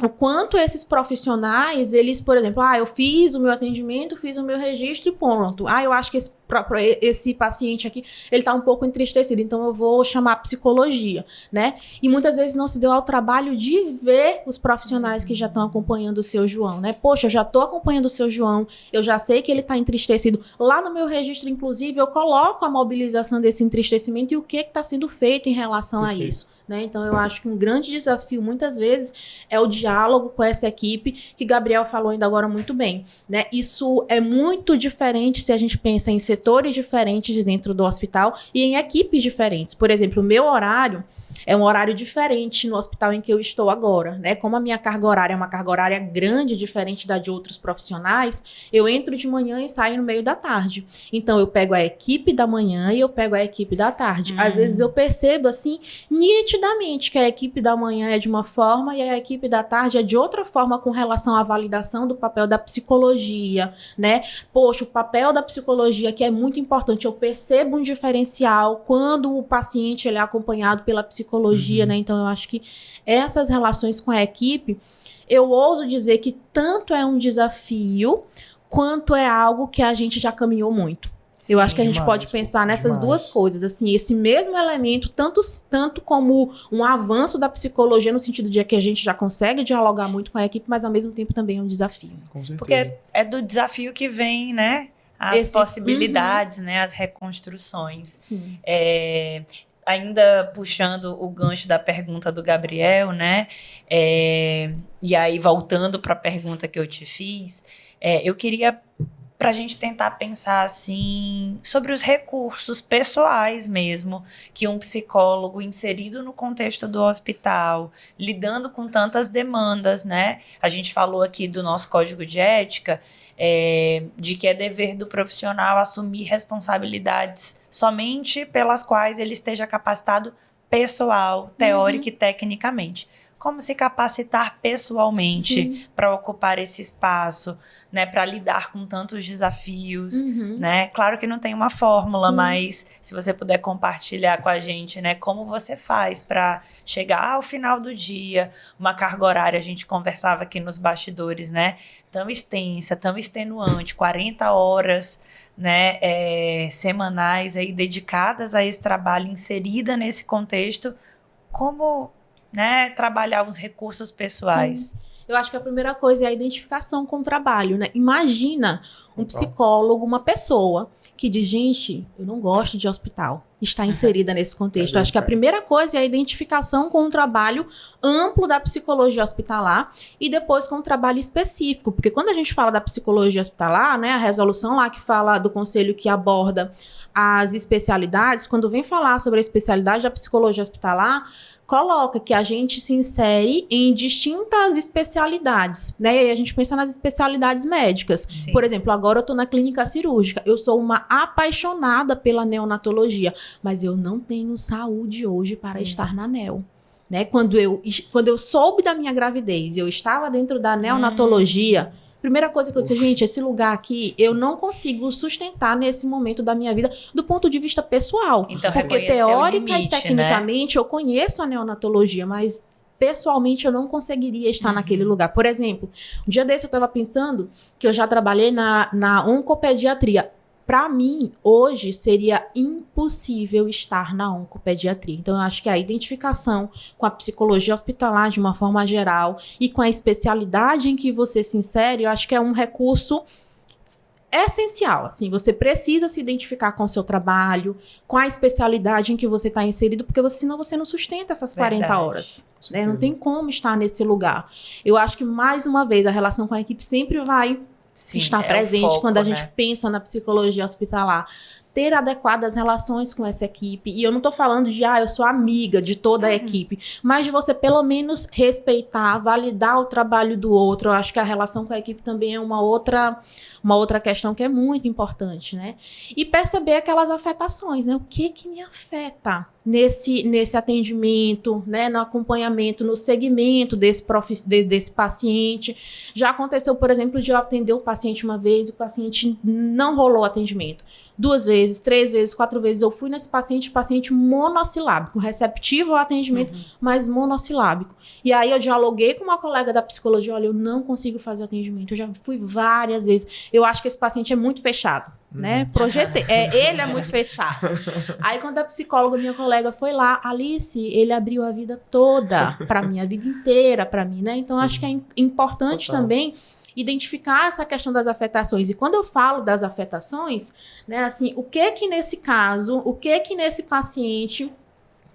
[SPEAKER 3] o quanto esses profissionais, eles, por exemplo, eu fiz o meu atendimento, fiz o meu registro e pronto. Eu acho que esse paciente aqui, ele tá um pouco entristecido, então eu vou chamar a psicologia, né? E muitas vezes não se deu ao trabalho de ver os profissionais que já estão acompanhando o seu João, né? Poxa, eu já tô acompanhando o seu João, eu já sei que ele tá entristecido. Lá no meu registro, inclusive, eu coloco a mobilização desse entristecimento e o que está sendo feito em relação a isso, né? Então, eu acho que um grande desafio, muitas vezes, é o diálogo com essa equipe, que Gabriel falou ainda agora muito bem, né? Isso é muito diferente se a gente pensa em setores diferentes dentro do hospital e em equipes diferentes. Por exemplo, o meu horário é um horário diferente no hospital em que eu estou agora, né? Como a minha carga horária é uma carga horária grande, diferente da de outros profissionais, eu entro de manhã e saio no meio da tarde. Então, eu pego a equipe da manhã e eu pego a equipe da tarde. Às vezes, eu percebo, assim, nitidamente que a equipe da manhã é de uma forma e a equipe da tarde é de outra forma com relação à validação do papel da psicologia, né? Poxa, o papel da psicologia que é muito importante. Eu percebo um diferencial quando o paciente ele é acompanhado pela psicologia, né? Então, eu acho que essas relações com a equipe, eu ouso dizer que tanto é um desafio, quanto é algo que a gente já caminhou muito.
[SPEAKER 1] Sim,
[SPEAKER 3] eu acho que a gente pode pensar nessas duas coisas, assim, esse mesmo elemento, tanto como um avanço da psicologia, no sentido de que a gente já consegue dialogar muito com a equipe, mas ao mesmo tempo também é um desafio.
[SPEAKER 1] Com certeza.
[SPEAKER 2] Porque é do desafio que vem, né? As possibilidades, né? As reconstruções.
[SPEAKER 3] Sim.
[SPEAKER 2] Ainda puxando o gancho da pergunta do Gabriel, né? E aí, voltando para a pergunta que eu te fiz, eu queria, para a gente tentar pensar assim, sobre os recursos pessoais mesmo, que um psicólogo inserido no contexto do hospital, lidando com tantas demandas, né? A gente falou aqui do nosso código de ética, de que é dever do profissional assumir responsabilidades somente pelas quais ele esteja capacitado pessoal, teórica e tecnicamente. Como se capacitar pessoalmente para ocupar esse espaço, né, para lidar com tantos desafios, né? Claro que não tem uma fórmula, mas se você puder compartilhar com a gente, né, como você faz para chegar ao final do dia, uma carga horária, a gente conversava aqui nos bastidores, né, tão extensa, tão extenuante, 40 horas, né, semanais aí dedicadas a esse trabalho, inserida nesse contexto, como, né, trabalhar os recursos pessoais.
[SPEAKER 3] Sim. Eu acho que a primeira coisa é a identificação com o trabalho, né? Imagina um psicólogo, uma pessoa que diz, gente, eu não gosto de hospital, está inserida nesse contexto. Eu acho que a primeira coisa é a identificação com o trabalho amplo da psicologia hospitalar e depois com o trabalho específico, porque quando a gente fala da psicologia hospitalar, né, a resolução lá que fala do conselho que aborda as especialidades, quando vem falar sobre a especialidade da psicologia hospitalar, coloca que a gente se insere em distintas especialidades, né? E aí a gente pensa nas especialidades médicas.
[SPEAKER 2] Sim.
[SPEAKER 3] Por exemplo, agora eu tô na clínica cirúrgica. Eu sou uma apaixonada pela neonatologia, mas eu não tenho saúde hoje para estar na neo. Né? Quando eu soube da minha gravidez, eu estava dentro da neonatologia, primeira coisa que eu disse, gente, esse lugar aqui eu não consigo sustentar nesse momento da minha vida do ponto de vista pessoal.
[SPEAKER 2] Então,
[SPEAKER 3] porque teórica e tecnicamente eu conheço a neonatologia, mas pessoalmente eu não conseguiria estar naquele lugar. Por exemplo, um dia desse eu estava pensando que eu já trabalhei na oncopediatria. Para mim, hoje, seria impossível estar na oncopediatria. Então, eu acho que a identificação com a psicologia hospitalar, de uma forma geral, e com a especialidade em que você se insere, eu acho que é um recurso essencial. Assim, você precisa se identificar com o seu trabalho, com a especialidade em que você está inserido, porque senão você não sustenta essas 40 horas. Né? Não tem como estar nesse lugar. Eu acho que, mais uma vez, a relação com a equipe sempre vai... está presente foco, quando a gente pensa na psicologia hospitalar. ter adequadas relações com essa equipe. E eu não tô falando de, eu sou amiga de toda a equipe, mas de você pelo menos respeitar, validar o trabalho do outro. Eu acho que a relação com a equipe também é uma outra questão que é muito importante, né? E perceber aquelas afetações, né? O que me afeta nesse atendimento, né? No acompanhamento, no segmento desse paciente. Já aconteceu, por exemplo, de eu atender o paciente uma vez, o paciente não rolou o atendimento. 2 vezes, 3 vezes, 4 vezes. Eu fui nesse paciente monossilábico, receptivo ao atendimento, mas monossilábico. E aí eu dialoguei com uma colega da psicologia, olha, eu não consigo fazer o atendimento. Eu já fui várias vezes. Eu acho que esse paciente é muito fechado, né? Projetei. Ele é muito fechado. Aí quando a psicóloga, minha colega, foi lá, Alice, ele abriu a vida toda para mim, a vida inteira para mim, né? Então, acho que é importante também identificar essa questão das afetações. E quando eu falo das afetações, né, assim, o que nesse caso, o que nesse paciente,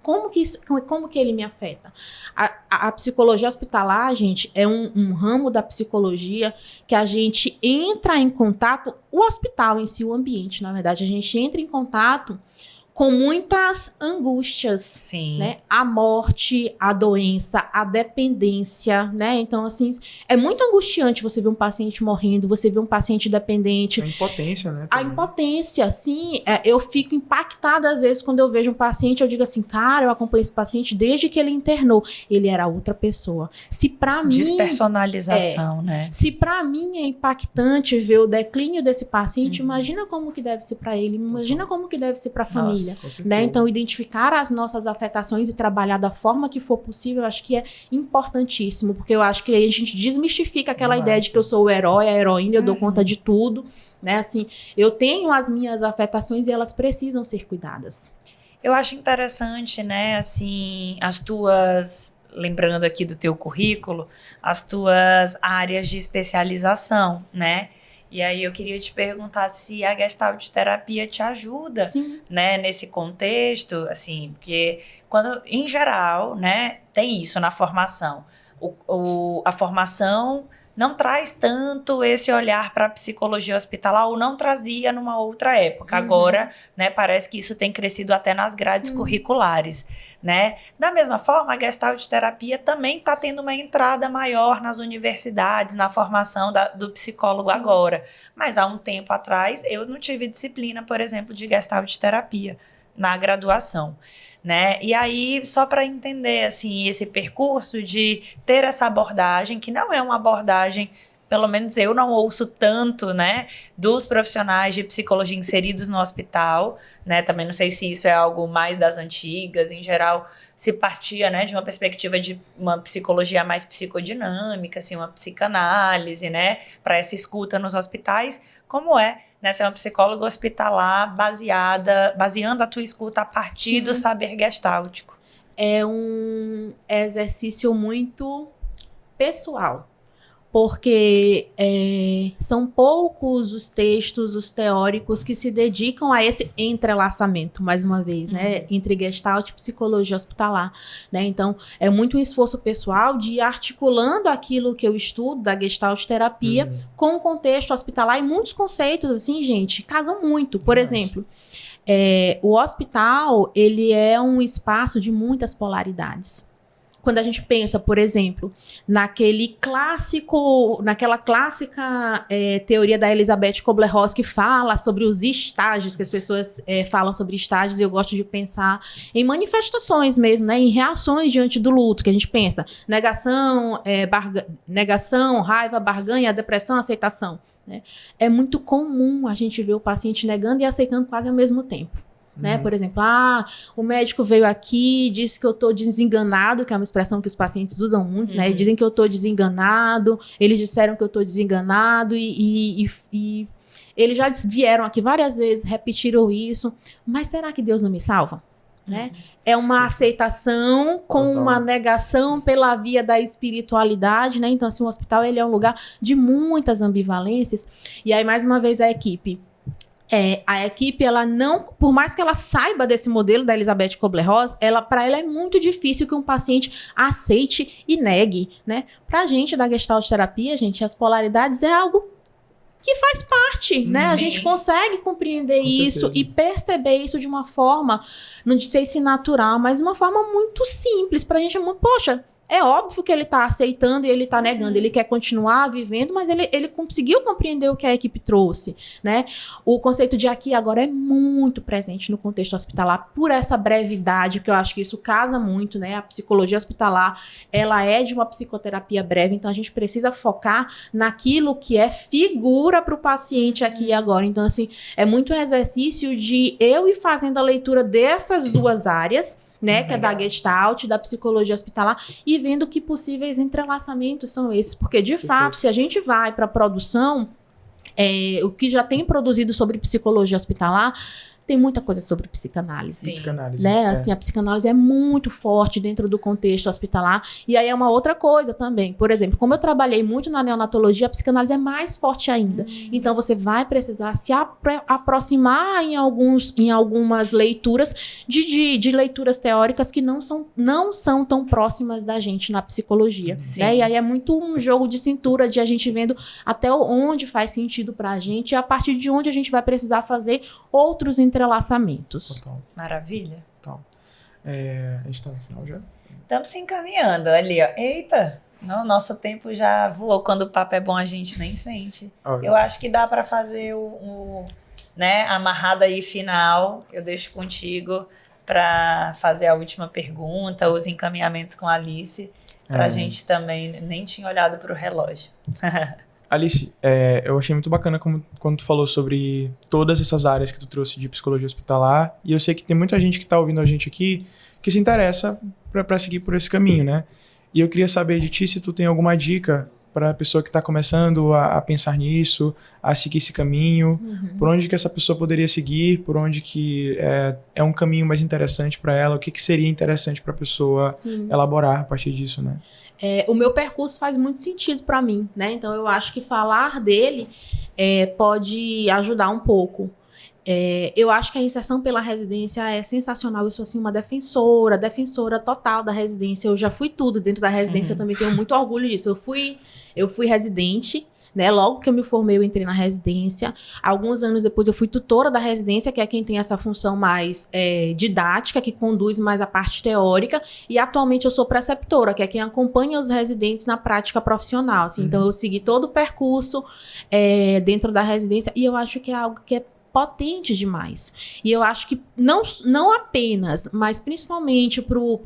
[SPEAKER 3] como que ele me afeta? A psicologia hospitalar, gente, é um ramo da psicologia que a gente entra em contato, o hospital em si, o ambiente, na verdade, a gente entra em contato com muitas angústias,
[SPEAKER 2] Sim.
[SPEAKER 3] Né? A morte, a doença, a dependência, né? Então, assim, é muito angustiante você ver um paciente morrendo, você ver um paciente dependente.
[SPEAKER 1] A impotência, né?
[SPEAKER 3] A impotência, sim. Eu fico impactada às vezes quando eu vejo um paciente, eu digo assim, cara, eu acompanho esse paciente desde que ele internou. Ele era outra pessoa. Se pra mim...
[SPEAKER 2] Despersonalização, né?
[SPEAKER 3] Se pra mim é impactante ver o declínio desse paciente, imagina como que deve ser pra ele, imagina como que deve ser pra família. Né? Então, identificar as nossas afetações e trabalhar da forma que for possível, eu acho que é importantíssimo, porque eu acho que aí a gente desmistifica aquela ideia de que eu sou o herói, a heroína, eu dou conta de tudo, né? Assim, eu tenho as minhas afetações e elas precisam ser cuidadas.
[SPEAKER 2] Eu acho interessante, né, assim, lembrando aqui do teu currículo, as tuas áreas de especialização, né? E aí eu queria te perguntar se a Gestalt terapia te ajuda,
[SPEAKER 3] Sim.
[SPEAKER 2] Né, nesse contexto, assim, porque quando, em geral, né, tem isso na formação. A formação não traz tanto esse olhar para a psicologia hospitalar, ou não trazia numa outra época. Agora, né, parece que isso tem crescido até nas grades curriculares, né? Da mesma forma, a Gestalt terapia também está tendo uma entrada maior nas universidades, na formação do psicólogo agora. Mas há um tempo atrás, eu não tive disciplina, por exemplo, de Gestalt terapia na graduação. Né? E aí, só para entender assim, esse percurso de ter essa abordagem, que não é uma abordagem, pelo menos eu não ouço tanto, né, dos profissionais de psicologia inseridos no hospital, né? Também não sei se isso é algo mais das antigas, em geral se partia, né, de uma perspectiva de uma psicologia mais psicodinâmica, assim, uma psicanálise, né, para essa escuta nos hospitais, como é, né, ser uma psicóloga hospitalar baseando a tua escuta a partir do saber gestáltico.
[SPEAKER 3] É um exercício muito pessoal, porque são poucos os textos, os teóricos que se dedicam a esse entrelaçamento, mais uma vez, né, entre Gestalt e psicologia hospitalar, né? Então, é muito um esforço pessoal de ir articulando aquilo que eu estudo da Gestalt terapia com o contexto hospitalar, e muitos conceitos, assim, gente, casam muito. Por exemplo, o hospital, ele é um espaço de muitas polaridades. Quando a gente pensa, por exemplo, naquela clássica teoria da Elizabeth Kubler-Ross, que fala sobre os estágios, que as pessoas falam sobre estágios, e eu gosto de pensar em manifestações mesmo, né, em reações diante do luto, que a gente pensa negação, raiva, barganha, depressão, aceitação. Né? É muito comum a gente ver o paciente negando e aceitando quase ao mesmo tempo. Né? Por exemplo, o médico veio aqui, disse que eu estou desenganado, que é uma expressão que os pacientes usam muito, né? Dizem que eu estou desenganado, eles disseram que eu estou desenganado e eles já vieram aqui várias vezes, repetiram isso, mas será que Deus não me salva? Né? É uma aceitação com uma negação pela via da espiritualidade, né? Então, assim, o hospital, ele é um lugar de muitas ambivalências, e aí, mais uma vez, a equipe, ela não, por mais que ela saiba desse modelo da Elizabeth Kubler-Ross, para ela é muito difícil que um paciente aceite e negue, né? Pra gente da Gestalt terapia, gente, as polaridades é algo que faz parte, né? A gente consegue compreender
[SPEAKER 1] Com
[SPEAKER 3] isso
[SPEAKER 1] certeza.
[SPEAKER 3] e perceber isso de uma forma, não sei se natural, mas uma forma muito simples pra gente. Poxa, é óbvio que ele tá aceitando e ele tá negando, ele quer continuar vivendo, mas ele conseguiu compreender o que a equipe trouxe, né? O conceito de aqui e agora é muito presente no contexto hospitalar por essa brevidade, que eu acho que isso casa muito, né? A psicologia hospitalar, ela é de uma psicoterapia breve, então a gente precisa focar naquilo que é figura para o paciente aqui e agora. Então, assim, é muito um exercício de eu ir fazendo a leitura dessas duas áreas, né, que é da Gestalt, da psicologia hospitalar, e vendo que possíveis entrelaçamentos são esses, porque de fato, se a gente vai para a produção, o que já tem produzido sobre psicologia hospitalar, tem muita coisa sobre psicanálise.
[SPEAKER 1] Psicanálise.
[SPEAKER 3] Né? Assim, a psicanálise é muito forte dentro do contexto hospitalar. E aí é uma outra coisa também. Por exemplo, como eu trabalhei muito na neonatologia, a psicanálise é mais forte ainda. Então, você vai precisar se aproximar em algumas leituras de leituras teóricas que não são tão próximas da gente na psicologia. Né? E aí é muito um jogo de cintura de a gente vendo até onde faz sentido pra gente e a partir de onde a gente vai precisar fazer outros entrelaçamentos.
[SPEAKER 1] Total.
[SPEAKER 2] Maravilha.
[SPEAKER 1] Total. A gente tá no final já?
[SPEAKER 2] Estamos se encaminhando ali, ó. Eita, nosso tempo já voou. Quando o papo é bom, a gente nem sente. Eu acho que dá para fazer né, a amarrada aí final. Eu deixo contigo para fazer a última pergunta, os encaminhamentos com a Alice, para a gente também. Nem tinha olhado para o relógio.
[SPEAKER 1] Alice, eu achei muito bacana quando tu falou sobre todas essas áreas que tu trouxe de psicologia hospitalar, e eu sei que tem muita gente que tá ouvindo a gente aqui que se interessa para seguir por esse caminho, né? E eu queria saber de ti se tu tem alguma dica para a pessoa que está começando a pensar nisso, a seguir esse caminho, por onde que essa pessoa poderia seguir, por onde que é um caminho mais interessante para ela, o que seria interessante para a pessoa elaborar a partir disso, né?
[SPEAKER 3] O meu percurso faz muito sentido para mim, né? Então, eu acho que falar dele pode ajudar um pouco. Eu acho que a inserção pela residência é sensacional. Eu sou, assim, uma defensora total da residência. Eu já fui tudo dentro da residência, eu também tenho muito orgulho disso. Eu fui residente, né? Logo que eu me formei, eu entrei na residência. Alguns anos depois, eu fui tutora da residência, que é quem tem essa função mais didática, que conduz mais a parte teórica. E, atualmente, eu sou preceptora, que é quem acompanha os residentes na prática profissional. Assim. Então, eu segui todo o percurso dentro da residência. E eu acho que é algo que é potente demais. E eu acho que não apenas, mas principalmente pro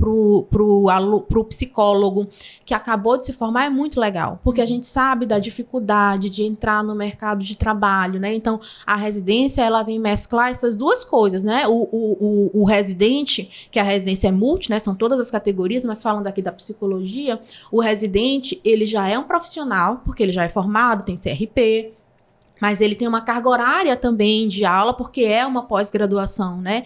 [SPEAKER 3] psicólogo que acabou de se formar é muito legal, porque a gente sabe da dificuldade de entrar no mercado de trabalho, né? Então, a residência, ela vem mesclar essas duas coisas, né? O residente, que a residência é multi, né? São todas as categorias, mas falando aqui da psicologia, o residente, ele já é um profissional, porque ele já é formado, tem CRP, mas ele tem uma carga horária também de aula, porque é uma pós-graduação, né?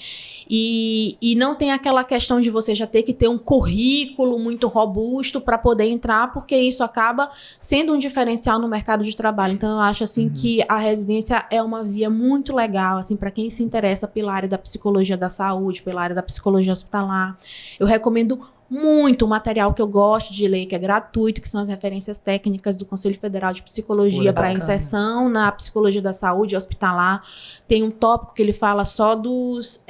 [SPEAKER 3] E não tem aquela questão de você já ter que ter um currículo muito robusto para poder entrar, porque isso acaba sendo um diferencial no mercado de trabalho. Então, eu acho, assim, que a residência é uma via muito legal, assim, para quem se interessa pela área da psicologia da saúde, pela área da psicologia hospitalar. Eu recomendo muito o material que eu gosto de ler, que é gratuito, que são as referências técnicas do Conselho Federal de Psicologia para inserção na psicologia da saúde hospitalar. Tem um tópico que ele fala só dos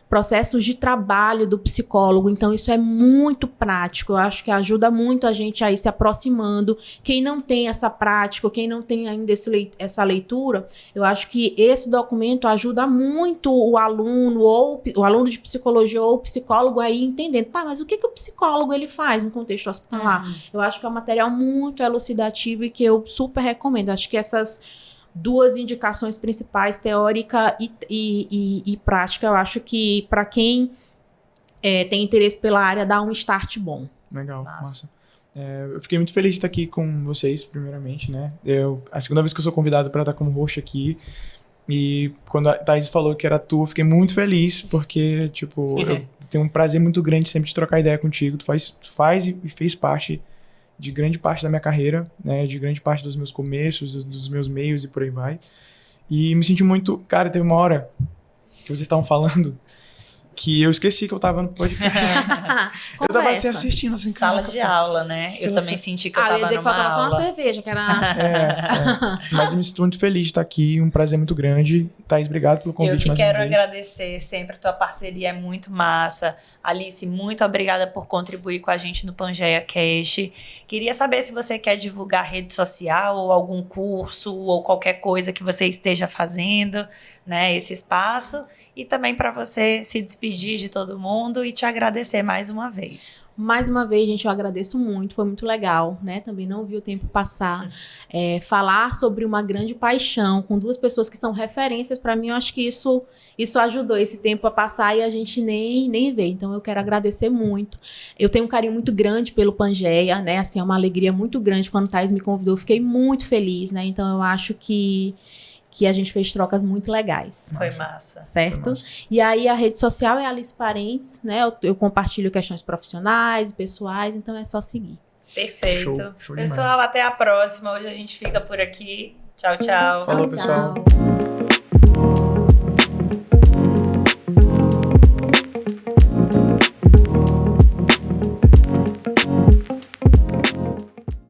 [SPEAKER 3] processos de trabalho do psicólogo, então isso é muito prático, eu acho que ajuda muito a gente a ir se aproximando. Quem não tem essa prática, quem não tem ainda essa leitura, eu acho que esse documento ajuda muito o aluno, ou o aluno de psicologia ou o psicólogo aí entendendo, tá, mas o que o psicólogo ele faz no contexto hospitalar? Eu acho que é um material muito elucidativo e que eu super recomendo. Acho que essas duas indicações principais, teórica e prática, eu acho que para quem tem interesse pela área, dá um start bom.
[SPEAKER 1] Legal, massa. Eu fiquei muito feliz de estar aqui com vocês, primeiramente, né? A segunda vez que eu sou convidado para estar como host aqui, e quando a Thaís falou que era tu, eu fiquei muito feliz, porque, tipo, eu tenho um prazer muito grande sempre de trocar ideia contigo. Tu faz e fez parte de grande parte da minha carreira, né, de grande parte dos meus começos, dos meus meios e por aí vai. E me senti muito... Cara, teve uma hora que vocês estavam falando que eu esqueci que eu tava no podcast. Eu tava assim assistindo, assim,
[SPEAKER 2] Sala
[SPEAKER 1] caraca,
[SPEAKER 2] de aula, né? Eu também senti que eu
[SPEAKER 3] eu
[SPEAKER 2] tava
[SPEAKER 3] ia dizer que
[SPEAKER 2] numa
[SPEAKER 3] faltava só uma
[SPEAKER 2] aula.
[SPEAKER 3] cerveja, que era...
[SPEAKER 1] Mas eu me sinto muito feliz de estar aqui, um prazer muito grande. Thaís, obrigado pelo
[SPEAKER 2] Eu
[SPEAKER 1] convite
[SPEAKER 2] que
[SPEAKER 1] mais
[SPEAKER 2] quero
[SPEAKER 1] uma vez.
[SPEAKER 2] agradecer sempre, a tua parceria é muito massa. Alice, muito obrigada por contribuir com a gente no Pangeia Cash. Queria saber se você quer divulgar rede social ou algum curso ou qualquer coisa que você esteja fazendo, né, esse espaço. E também para você se despedir de todo mundo e te agradecer mais uma vez.
[SPEAKER 3] Mais uma vez, gente, eu agradeço muito, foi muito legal, né? Também não vi o tempo passar. Falar sobre uma grande paixão com duas pessoas que são referências para mim, eu acho que isso ajudou esse tempo a passar e a gente nem vê. Então, eu quero agradecer muito. Eu tenho um carinho muito grande pelo Pangeia, né? Assim, é uma alegria muito grande quando o Thaís me convidou. Eu fiquei muito feliz, né? Então, eu acho que a gente fez trocas muito legais.
[SPEAKER 2] Foi massa.
[SPEAKER 3] Certo?
[SPEAKER 1] Foi massa.
[SPEAKER 3] E aí a rede social é Alice Parentes, né? Eu compartilho questões profissionais, pessoais, então é só seguir.
[SPEAKER 2] Perfeito.
[SPEAKER 1] Show
[SPEAKER 2] Pessoal,
[SPEAKER 1] demais.
[SPEAKER 2] até a próxima. Hoje a gente fica por aqui. Tchau, tchau.
[SPEAKER 1] Falou, pessoal.
[SPEAKER 3] Tchau.